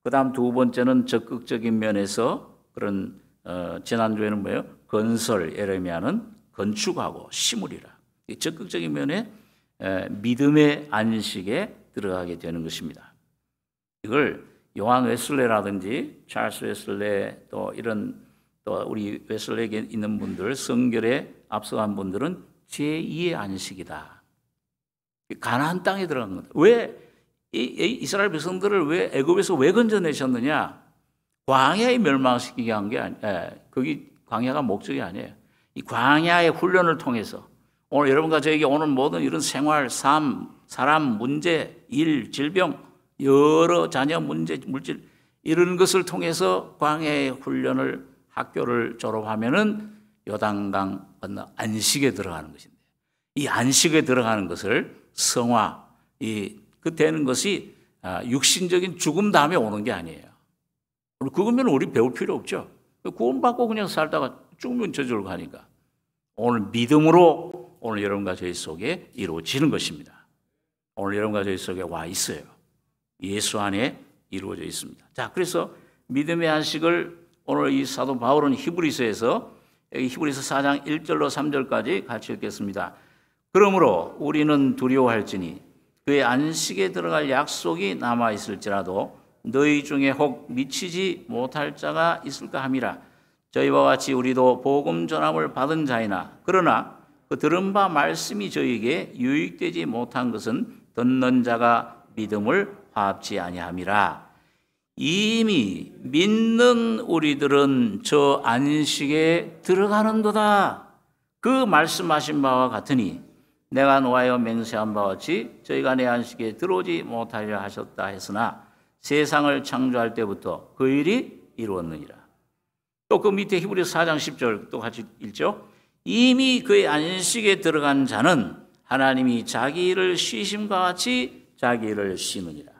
그 다음 두 번째는 적극적인 면에서 그런 지난주에는 뭐예요? 건설, 예레미야는 건축하고 심으리라. 적극적인 면에 믿음의 안식에 들어가게 되는 것입니다. 이걸 요한 웨슬레라든지 찰스 웨슬레 또 우리 웨슬레에 있는 분들, 성결에 앞서간 분들은 제2의 안식이다. 가나안 땅에 들어간 겁니다. 왜 이스라엘 백성들을 왜 애굽에서 왜 건져내셨느냐? 광야에 멸망시키게 한 게 아니에요. 거기 광야가 목적이 아니에요. 이 광야의 훈련을 통해서 오늘 여러분과 저에게 오는 모든 이런 생활, 삶, 사람 문제, 일, 질병, 여러 자녀 문제, 물질, 이런 것을 통해서 광야의 훈련을, 학교를 졸업하면은 요단강 건너 안식에 들어가는 것인데, 이 안식에 들어가는 것을 성화, 그 되는 것이 육신적인 죽음 다음에 오는 게 아니에요. 그거면 우리 배울 필요 없죠. 구원받고 그냥 살다가 죽으면 저절로 가니까. 오늘 믿음으로 오늘 여러분과 저희 속에 이루어지는 것입니다. 오늘 여러분과 저희 속에 와 있어요. 예수 안에 이루어져 있습니다. 자, 그래서 믿음의 안식을 오늘 이 사도 바울은 히브리서에서, 히브리서 4장 1절로 3절까지 같이 읽겠습니다. 그러므로 우리는 두려워할지니 그의 안식에 들어갈 약속이 남아있을지라도 너희 중에 혹 미치지 못할 자가 있을까 함이라. 저희와 같이 우리도 복음 전함을 받은 자이나 그러나 그 들은 바 말씀이 저희에게 유익되지 못한 것은 듣는 자가 믿음을 화합지 아니함이라. 이미 믿는 우리들은 저 안식에 들어가는도다. 그 말씀하신 바와 같으니 내가 노하여 맹세한 바와 같이 저희가 내 안식에 들어오지 못하려 하셨다 했으나 세상을 창조할 때부터 그 일이 이루었느니라. 또 그 밑에 히브리서 4장 10절 또 같이 읽죠. 이미 그의 안식에 들어간 자는 하나님이 자기 일을 쉬심과 같이 자기 일을 쉬느니라.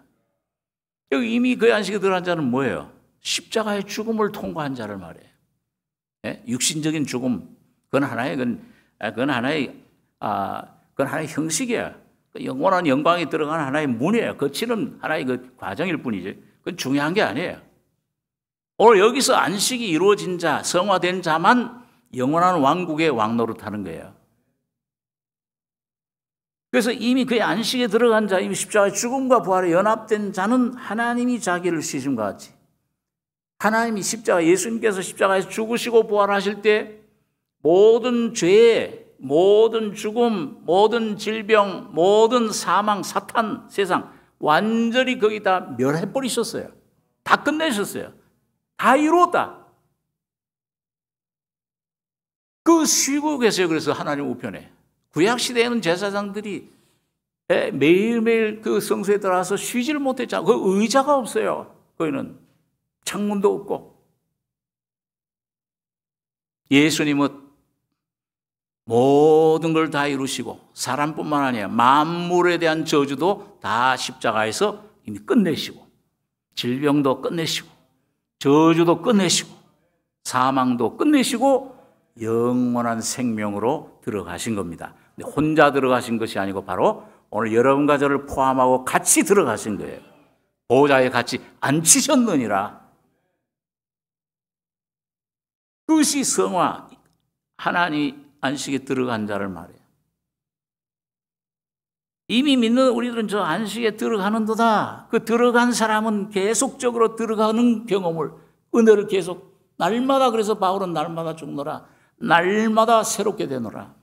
여기 이미 그의 안식에 들어간 자는 뭐예요? 십자가의 죽음을 통과한 자를 말해요. 예? 육신적인 죽음, 그건 하나의 형식이야. 영원한 영광에 들어가는 하나의 문이에요. 거치는 하나의 그 과정일 뿐이지. 그건 중요한 게 아니에요. 오늘 여기서 안식이 이루어진 자, 성화된 자만 영원한 왕국의 왕노릇하는 거예요. 그래서 이미 그의 안식에 들어간 자, 이미 십자가의 죽음과 부활에 연합된 자는 하나님이 자기를 쉬심과 같이 하나님이 예수님께서 십자가에서 죽으시고 부활하실 때 모든 죄, 모든 죽음, 모든 질병, 모든 사망, 사탄, 세상 완전히 거기 다 멸해버리셨어요. 다 끝내셨어요. 다 이루었다. 그 쉬고 계세요. 그래서 하나님 우편에. 구약시대에는 제사장들이 매일매일 그 성소에 들어가서 쉬지를 못했잖아요. 그 의자가 없어요. 거기는 창문도 없고. 예수님은 모든 걸 다 이루시고 사람뿐만 아니라 만물에 대한 저주도 다 십자가에서 이미 끝내시고 질병도 끝내시고 저주도 끝내시고 사망도 끝내시고 영원한 생명으로 들어가신 겁니다. 근데 혼자 들어가신 것이 아니고 바로 오늘 여러분과 저를 포함하고 같이 들어가신 거예요. 보좌에 같이 앉히셨느니라. 그것이 성화, 하나님 안식에 들어간 자를 말해요. 이미 믿는 우리들은 저 안식에 들어가는도다. 그 들어간 사람은 계속적으로 들어가는 경험을, 은혜를 계속 날마다, 그래서 바울은 날마다 죽노라. 날마다 새롭게 되노라.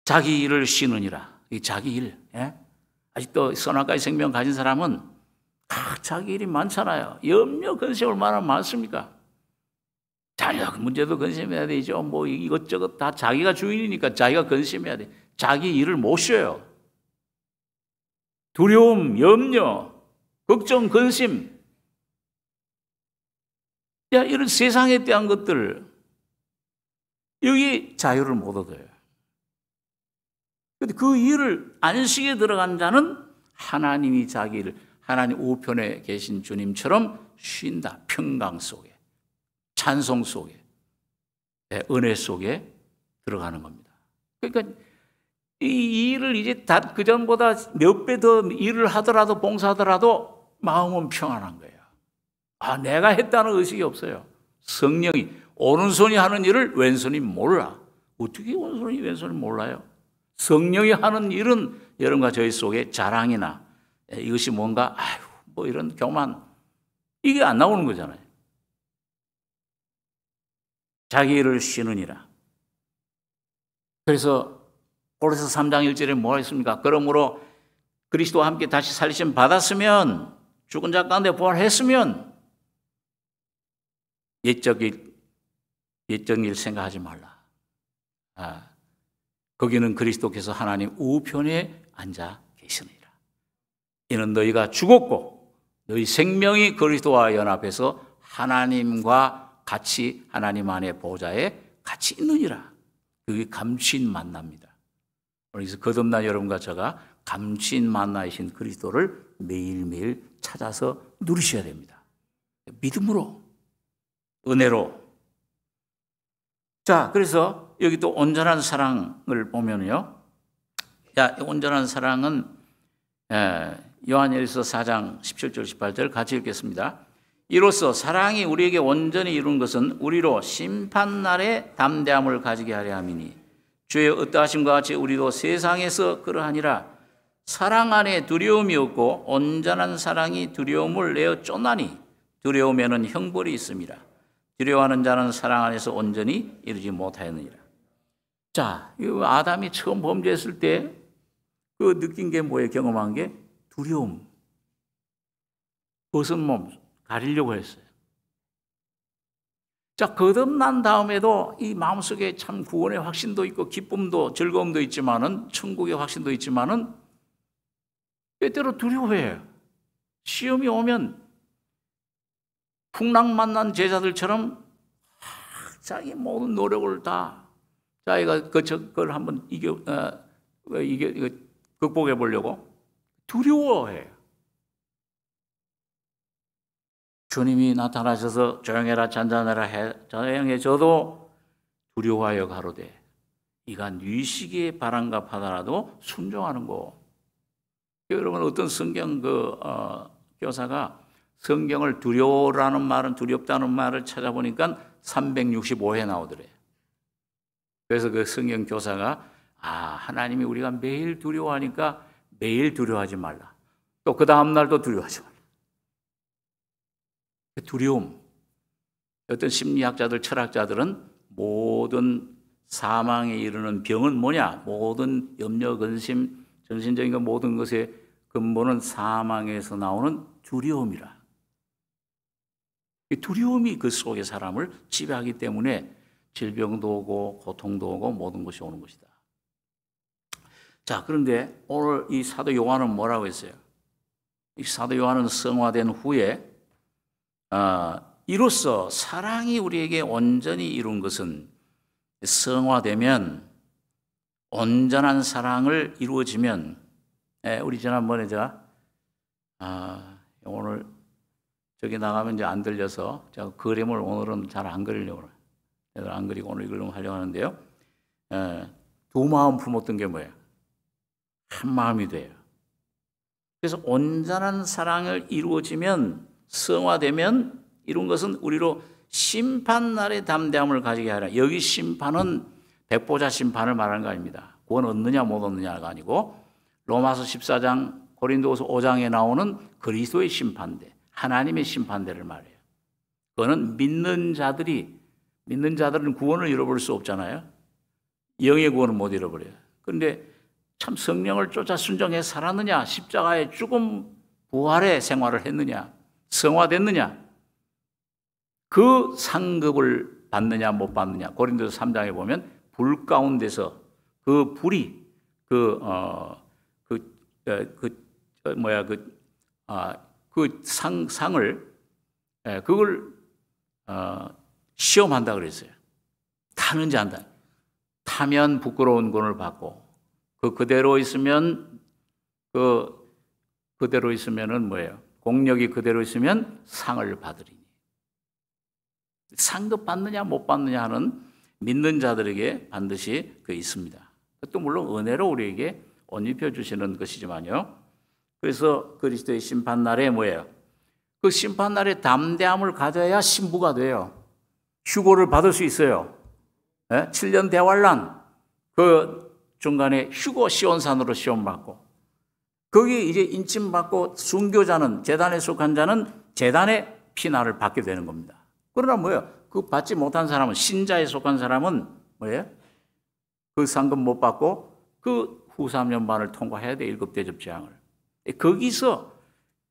자기 일을 쉬느니라. 이 자기 일. 예? 아직도 선악과의 생명 가진 사람은 자기 일이 많잖아요. 염려, 근심 얼마나 많습니까? 자녀 문제도 근심해야 되죠. 뭐 이것저것 다 자기가 주인이니까 자기가 근심해야 돼. 자기 일을 못 쉬어요. 두려움, 염려, 걱정, 근심. 이런 세상에 대한 것들, 여기 자유를 못 얻어요. 그런데 그 일을 안식에 들어간 자는 하나님이 자기 일을, 하나님 우편에 계신 주님처럼 쉰다. 평강 속에, 찬송 속에, 은혜 속에 들어가는 겁니다. 그러니까 이 일을 이제 다 그전보다 몇 배 더 일을 하더라도, 봉사하더라도 마음은 평안한 거예요. 내가 했다는 의식이 없어요. 성령이, 오른손이 하는 일을 왼손이 몰라. 어떻게 오른손이 왼손이 몰라요? 성령이 하는 일은 여러분과 저희 속에 자랑이나 이것이 뭔가 뭐 이런 교만, 이게 안 나오는 거잖아요. 자기 일을 쉬느니라. 그래서 고린도서 3장 1절에 뭐가 있습니까? 그러므로 그리스도와 함께 다시 살리심 받았으면, 죽은 자 가운데 부활했으면 옛적 일 생각하지 말라. 거기는 그리스도께서 하나님 우편에 앉아 계시느니라. 이는 너희가 죽었고 너희 생명이 그리스도와 연합해서 하나님과 같이 하나님 안의 보좌에 같이 있느니라. 그게 감추인 만납니다. 그래서 거듭난 여러분과 제가 감추인 만나이신 그리스도를 매일매일 찾아서 누리셔야 됩니다. 믿음으로, 은혜로. 자, 그래서 여기 또 온전한 사랑을 보면요. 온전한 사랑은 요한일서 4장 17절 18절 같이 읽겠습니다. 이로써 사랑이 우리에게 온전히 이룬 것은 우리로 심판날에 담대함을 가지게 하려 함이니, 주의 어떠하심과 같이 우리도 세상에서 그러하니라. 사랑 안에 두려움이 없고 온전한 사랑이 두려움을 내어 쫓나니, 두려움에는 형벌이 있습니다. 두려워하는 자는 사랑 안에서 온전히 이루지 못하였느니라. 자, 아담이 처음 범죄했을 때 그 느낀 게 뭐예요? 경험한 게 두려움. 벗은 몸 가리려고 했어요. 자, 거듭난 다음에도 이 마음속에 참 구원의 확신도 있고 기쁨도 즐거움도 있지만은, 천국의 확신도 있지만은 때때로 두려워해요. 시험이 오면 풍랑 만난 제자들처럼 자기 모든 노력을 다 자기가 그걸 한번 극복해 보려고 두려워해요. 주님이 나타나셔서 조용해라 잔잔해라 조용해져도 두려워하여 가로되 이가 네 시기에 바람과 바다라도 순종하는 거. 여러분 어떤 성경 교사가 성경을 두려워라는 말은 두렵다는 말을 찾아보니까 365회 나오더래요. 그래서 그 성경 교사가 하나님이 우리가 매일 두려워하니까 매일 두려워하지 말라. 또 그 다음 날도 두려워하지 말라. 두려움. 어떤 심리학자들, 철학자들은 모든 사망에 이르는 병은 뭐냐? 모든 염려, 근심, 정신적인 모든 것의 근본은 사망에서 나오는 두려움이라. 두려움이 그 속에 사람을 지배하기 때문에 질병도 오고 고통도 오고 모든 것이 오는 것이다. 자, 그런데 오늘 이 사도 요한은 뭐라고 했어요? 이 사도 요한은 성화된 후에 이로써 사랑이 우리에게 온전히 이룬 것은 성화되면 온전한 사랑을 이루어지면 우리 지난번에 오늘 저기 나가면 이제 안 들려서 제가 그림을 오늘은 잘 안 그리려고 그래요. 안 그리고 오늘 이걸 하려고 하는데요. 두 마음 품었던 게 뭐예요? 한 마음이 돼요. 그래서 온전한 사랑을 이루어지면 성화되면 이룬 것은 우리로 심판날의 담대함을 가지게 하라. 여기 심판은 백보자 심판을 말하는 거 아닙니다. 구원 얻느냐 못 얻느냐가 아니고 로마서 14장 고린도서 5장에 나오는 그리스도의 심판대, 하나님의 심판대를 말해요. 그거는 믿는 자들은 구원을 잃어버릴 수 없잖아요. 영의 구원은 못 잃어버려요. 그런데 참 성령을 쫓아 순종해 살았느냐, 십자가의 죽음 부활의 생활을 했느냐, 성화됐느냐, 그 상급을 받느냐 못 받느냐. 고린도서 3장에 보면 불 가운데서 그 불이 그 상을 그걸 시험한다 그랬어요. 타는지 안 타. 타면 부끄러운 권을 받고 그대로 있으면은 뭐예요? 공력이 그대로 있으면 상을 받으리니. 상급 받느냐 못 받느냐 하는 믿는 자들에게 반드시 있습니다. 또 물론 은혜로 우리에게 옷 입혀주시는 것이지만요. 그래서 그리스도의 심판날에 뭐예요? 그 심판날에 담대함을 가져야 신부가 돼요. 휴고를 받을 수 있어요. 7년 대환란 그 중간에 휴고 시온산으로 시험받고 거기 이제 인침받고 순교자는 제단에 속한 자는 제단의 피난을 받게 되는 겁니다. 그러나 뭐예요? 그 받지 못한 사람은 신자에 속한 사람은 뭐예요? 그 상급 못 받고 그 후 3년 반을 통과해야 돼. 7 대접 재앙을. 거기서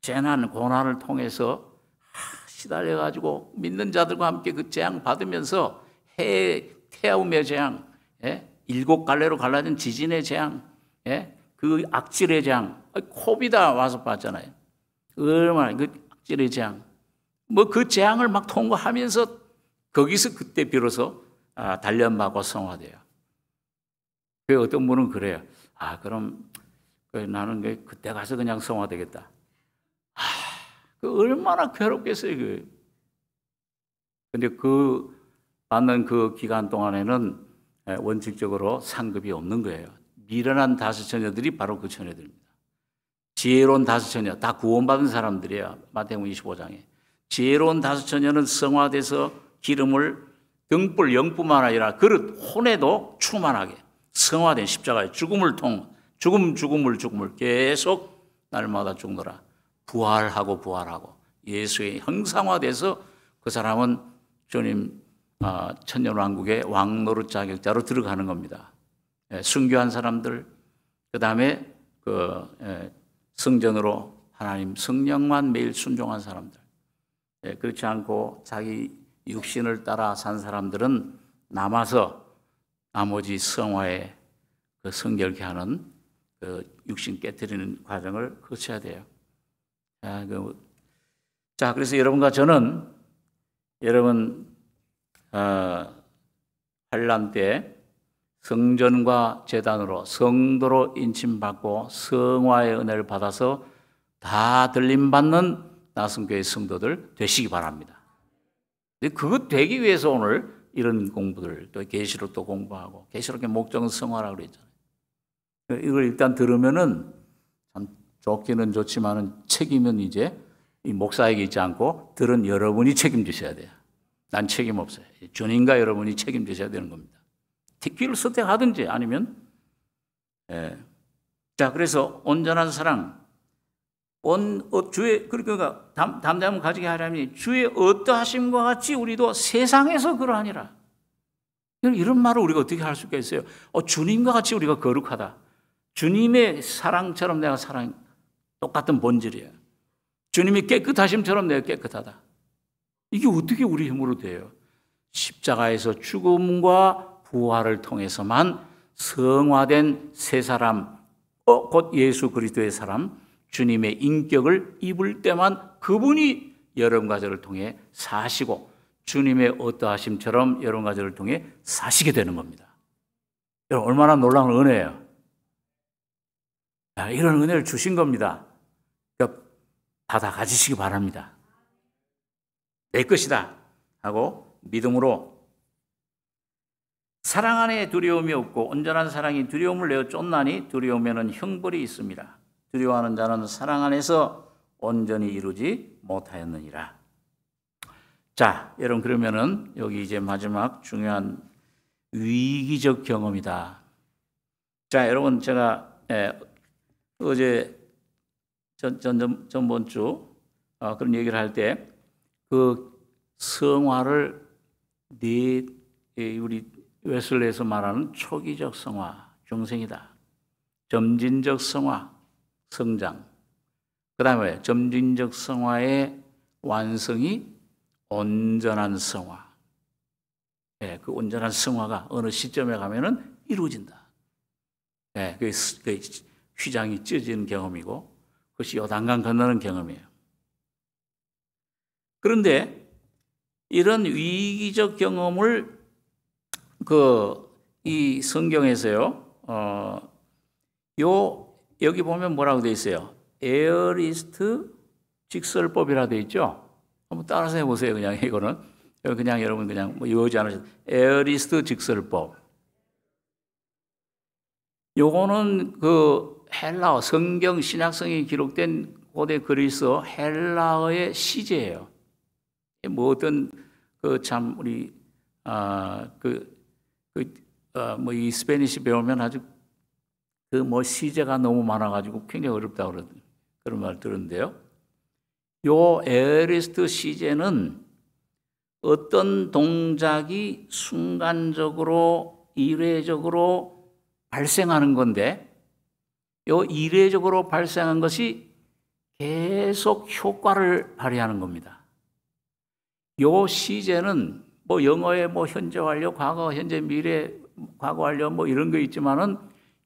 재난 고난을 통해서 시달려가지고 믿는 자들과 함께 그 재앙 받으면서 태움의 재앙, 7 갈래로 갈라진 지진의 재앙, 그 악질의 재앙, 코비다 와서 봤잖아요. 얼마나 그 악질의 재앙, 그 재앙을 막 통과하면서 거기서 그때 비로소 단련받고 성화돼요. 그 어떤 분은 그래요. 그럼 나는 그때 가서 그냥 성화되겠다. 그 얼마나 괴롭겠어요. 근데 그 받는 그 기간 동안에는 원칙적으로 상급이 없는 거예요. 미련한 5 처녀들이 바로 그 처녀들입니다. 지혜로운 5 처녀, 다 구원받은 사람들이에요. 마태복음 25장에. 지혜로운 5 처녀는 성화돼서 기름을 등불 영뿐만 아니라 그릇 혼에도 충만하게 성화된 십자가의 죽음을 죽음을 계속 날마다 죽노라. 부활하고 예수의 형상화돼서 그 사람은 주님 천년왕국의 왕노릇 자격자로 들어가는 겁니다. 순교한 사람들, 그 다음에 성전으로 하나님 성령만 매일 순종한 사람들, 그렇지 않고 자기 육신을 따라 산 사람들은 남아서 나머지 성화에 성결케 하는 육신 깨트리는 과정을 거쳐야 돼요. 자, 그래서 여러분과 저는 환란 때 성전과 제단으로 성도로 인침받고 성화의 은혜를 받아서 다 들림받는 나성교회 성도들 되시기 바랍니다. 그것 되기 위해서 오늘 이런 공부들, 또 계시록도 공부하고, 계시록의 목적은 성화라고 그랬잖아요. 이걸 일단 들으면은 참 좋기는 좋지만은 책임은 이제 이 목사에게 있지 않고 들은 여러분이 책임지셔야 돼요. 난 책임 없어요. 주님과 여러분이 책임지셔야 되는 겁니다. 귀를 선택하든지 아니면 자, 그래서 온전한 사랑, 주의, 그러니까 담대함을 가지게 하려면 주의 어떠하심과 같이 우리도 세상에서 그러하니라. 이런 말을 우리가 어떻게 할 수가 있어요? 주님과 같이 우리가 거룩하다. 주님의 사랑처럼 내가 똑같은 본질이에요. 주님이 깨끗하심처럼 내가 깨끗하다. 이게 어떻게 우리 힘으로 돼요? 십자가에서 죽음과 부활을 통해서만 성화된 새 사람, 곧 예수 그리스도의 사람, 주님의 인격을 입을 때만 그분이 여러분과 저를 통해 사시고 주님의 어떠하심처럼 여러분과 저를 통해 사시게 되는 겁니다. 여러분 얼마나 놀라운 은혜예요. 이런 은혜를 주신 겁니다. 그러니까 받아 가지시기 바랍니다. 내 것이다 하고 믿음으로 사랑 안에 두려움이 없고 온전한 사랑이 두려움을 내어 쫓나니 두려움에는 형벌이 있습니다. 두려워하는 자는 사랑 안에서 온전히 이루지 못하였느니라. 자, 여러분 그러면은 여기 이제 마지막 중요한 위기적 경험이다. 자, 여러분 제가 어제 전번 주 그런 얘기를 할 때 그 성화를 우리 웨슬레에서 말하는 초기적 성화, 중생이다. 점진적 성화, 성장. 그 다음에 점진적 성화의 완성이 온전한 성화. 그 온전한 성화가 어느 시점에 가면은 이루어진다. 그 휘장이 찢어지는 경험이고 그것이 요단강 건너는 경험이에요. 그런데 이런 위기적 경험을 이 성경에서요, 여기 보면 뭐라고 되어 있어요? 에어리스트 직설법이라 되어 있죠? 한번 따라서 해보세요. 그냥 이거는. 그냥 여러분 그냥 외우지 않으셔도. 에어리스트 직설법. 요거는 헬라어, 성경, 신약성이 기록된 고대 그리스어 헬라어의 시제예요. 뭐 어떤 우리 이 스페니시 배우면 아주 시제가 너무 많아가지고 굉장히 어렵다 그런 말 들었는데요. 요 에어리스트 시제는 어떤 동작이 순간적으로 이례적으로 발생하는 건데 요 이례적으로 발생한 것이 계속 효과를 발휘하는 겁니다. 요 시제는 영어에 현재 완료, 과거, 현재, 미래, 과거 완료 이런 거 있지만은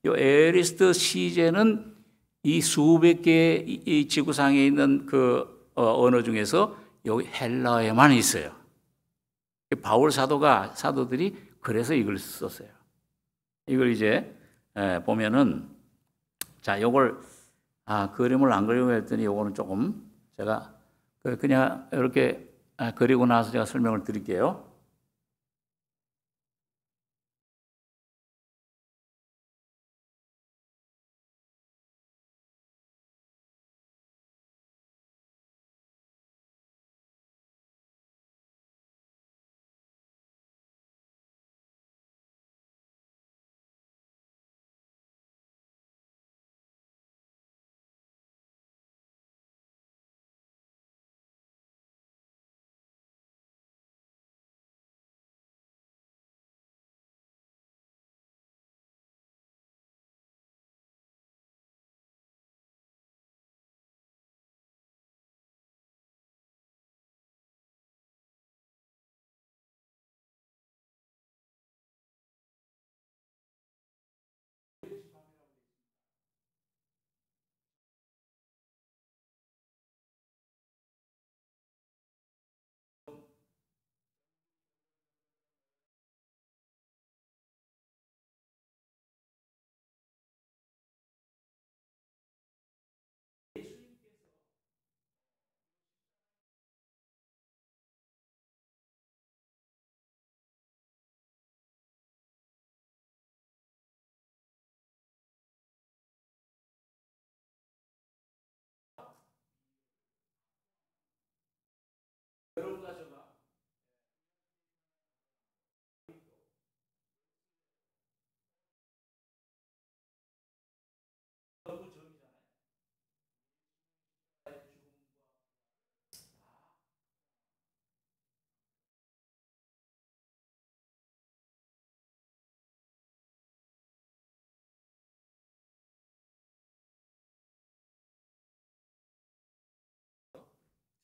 요 에어리스트 시제는 이 수백 개의 이 지구상에 있는 언어 중에서 여기 헬라어에만 있어요. 바울 사도들이 그래서 이걸 썼어요. 이걸 이제 보면은 자, 요걸 그림을 안 그리고 했더니 요거는 조금 제가 그냥 이렇게 그리고 나서 제가 설명을 드릴게요.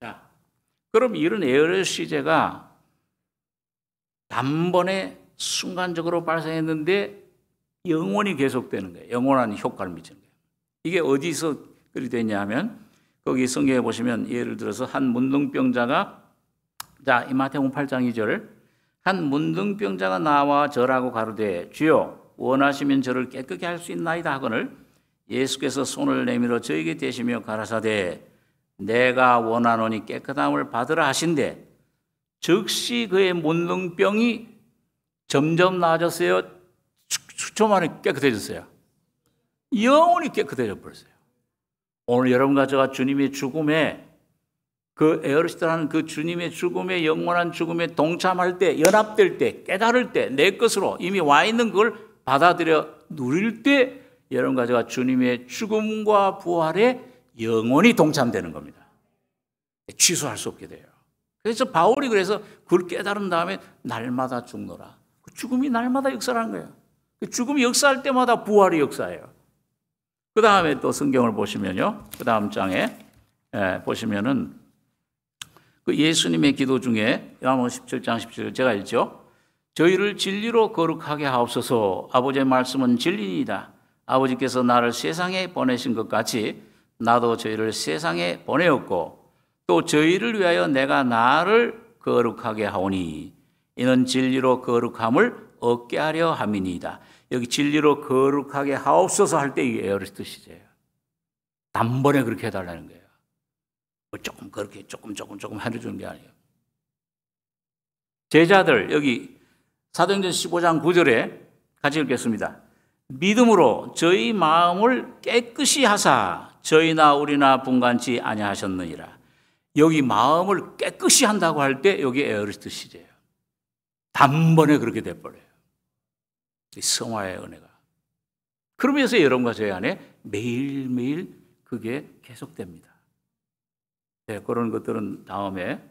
자, 그럼 이런 에어레스 시제가 단번에 순간적으로 발생했는데 영원히 계속되는 거예요. 영원한 효과를 미치는 거예요. 이게 어디서 그리 됐냐 하면 거기 성경에 보시면 예를 들어서 한 문둥병자가 자, 이 마태복음 8장 2절 한 문둥병자가 나와 절하고 가로되 주여 원하시면 저를 깨끗게 할 수 있나이다 하거늘 예수께서 손을 내밀어 저에게 대시며 가라사대 내가 원하노니 깨끗함을 받으라 하신대 즉시 그의 문둥병이 점점 나아졌어요. 수초 만에 깨끗해졌어요. 영원히 깨끗해져 버렸어요. 오늘 여러분과 제가 주님의 죽음에 그 에어리스트라는 그 주님의 죽음에 영원한 죽음에 동참할 때 연합될 때 깨달을 때 내 것으로 이미 와 있는 걸 받아들여 누릴 때 여러분과 제가 주님의 죽음과 부활에 영원히 동참되는 겁니다. 취소할 수 없게 돼요. 그래서 바울이 그래서 그걸 깨달은 다음에 날마다 죽노라. 그 죽음이 날마다 역사라는 거예요. 그 죽음이 역사할 때마다 부활이 역사예요. 그 다음에 또 성경을 보시면요. 그 다음 장에 보시면은 그 예수님의 기도 중에 요한복음 17장 17절 제가 읽죠. 저희를 진리로 거룩하게 하옵소서. 아버지의 말씀은 진리이다. 아버지께서 나를 세상에 보내신 것 같이 나도 저희를 세상에 보내었고 또 저희를 위하여 내가 나를 거룩하게 하오니 이는 진리로 거룩함을 얻게 하려 함이니이다. 여기 진리로 거룩하게 하옵소서 할 때 이게 에어리스트 시제예요. 단번에 그렇게 해달라는 거예요. 조금 그렇게 조금 해주는 게 아니에요. 제자들 여기 사도행전 15장 9절에 같이 읽겠습니다. 믿음으로 저희 마음을 깨끗이 하사 저희나 우리나 분간치 아니하셨느니라. 여기 마음을 깨끗이 한다고 할 때 여기 에어리스트 시제예요. 단번에 그렇게 돼버려요. 성화의 은혜가. 그러면서 여러분과 저희 안에 매일매일 그게 계속됩니다. 네, 그런 것들은 다음에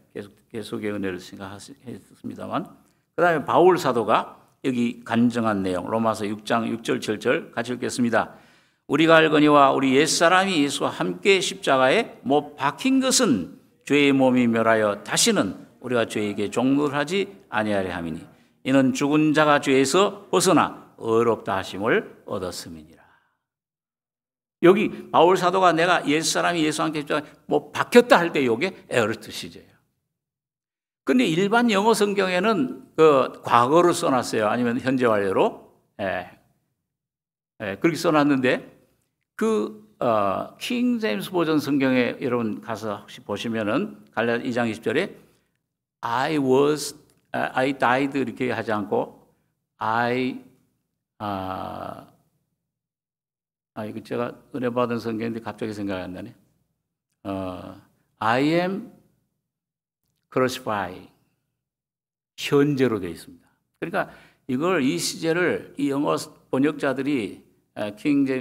계속의 은혜를 생각했습니다만 그 다음에 바울 사도가 여기 간증한 내용 로마서 6장 6절 7절 같이 읽겠습니다. 우리가 알거니와 우리 옛사람이 예수와 함께 십자가에 못 박힌 것은 죄의 몸이 멸하여 다시는 우리가 죄에게 종노를 하지 아니하려 함이니 이는 죽은 자가 죄에서 벗어나 의롭다 하심을 얻었음이니라. 여기 바울 사도가 내가 옛사람이 예수와 함께 십자가에 못 박혔다 할 때 이게 에어리스트 시제예요. 근데 일반 영어 성경에는 그 과거로 써놨어요. 아니면 현재 완료로. 그렇게 써놨는데 킹 제임스 버전 성경에 여러분 가서 혹시 보시면은 갈라디아 2장 20절에 I died 이렇게 하지 않고 이거 제가 은혜 받은 성경인데 갑자기 생각이 안 나네. I am crucified. 현재로 되어 있습니다. 그러니까 이 시제를 이 영어 번역자들이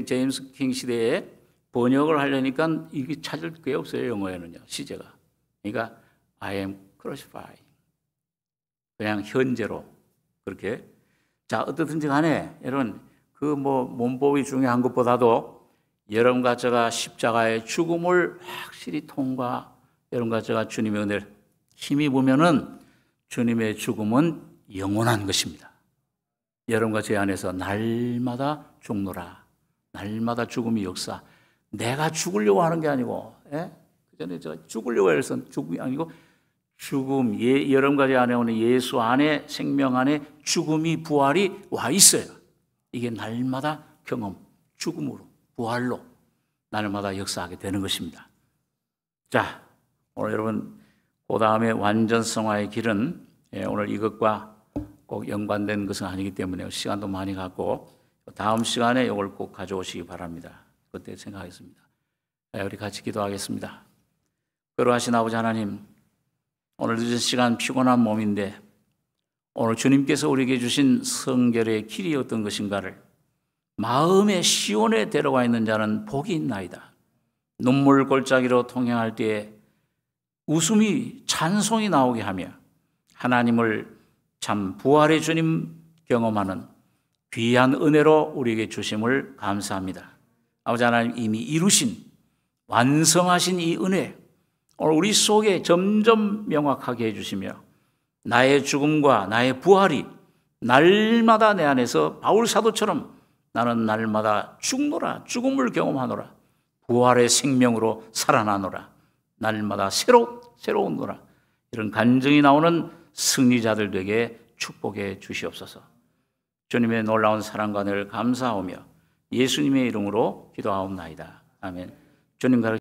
제임스 킹 시대에 번역을 하려니까 이게 찾을 게 없어요. 영어에는요. 시제가. 그러니까 I am crucified. 그냥 현재로 그렇게. 자, 어떻든지 간에 여러분 문법이 중요한 것보다도 여러분과 제가 십자가의 죽음을 확실히 여러분과 제가 주님의 은혜를 힘입으면은 주님의 죽음은 영원한 것입니다. 여러분과 제 안에서 날마다 죽노라. 날마다 죽음이 역사. 내가 죽으려고 하는 게 아니고, 그 전에 제가 죽으려고 해서 죽음이 아니고, 여러분과 제 안에 오는 예수 안에, 생명 안에 죽음이, 부활이 와 있어요. 이게 날마다 경험, 죽음으로, 부활로, 날마다 역사하게 되는 것입니다. 자, 오늘 여러분, 그 다음에 완전 성화의 길은 오늘 이것과 꼭 연관된 것은 아니기 때문에 시간도 많이 갖고 다음 시간에 이걸 꼭 가져오시기 바랍니다. 그때 생각하겠습니다. 우리 같이 기도하겠습니다. 거룩하신 아버지 하나님, 오늘 늦은 시간 피곤한 몸인데 오늘 주님께서 우리에게 주신 성결의 길이 어떤 것인가를 마음의 시온에 데려가 있는 자는 복이 있나이다. 눈물 골짜기로 통행할 때에 웃음이 찬송이 나오게 하며 하나님을 참 부활의 주님 경험하는 귀한 은혜로 우리에게 주심을 감사합니다. 아버지 하나님 이미 이루신 완성하신 이 은혜 오늘 우리 속에 점점 명확하게 해주시며 나의 죽음과 나의 부활이 날마다 내 안에서 바울 사도처럼 나는 날마다 죽노라, 죽음을 경험하노라, 부활의 생명으로 살아나노라, 날마다 새로운 노라, 이런 간증이 나오는 승리자들 되게 축복해 주시옵소서. 주님의 놀라운 사랑과 늘 감사하며 예수님의 이름으로 기도하옵나이다. 아멘. 주님 가르쳐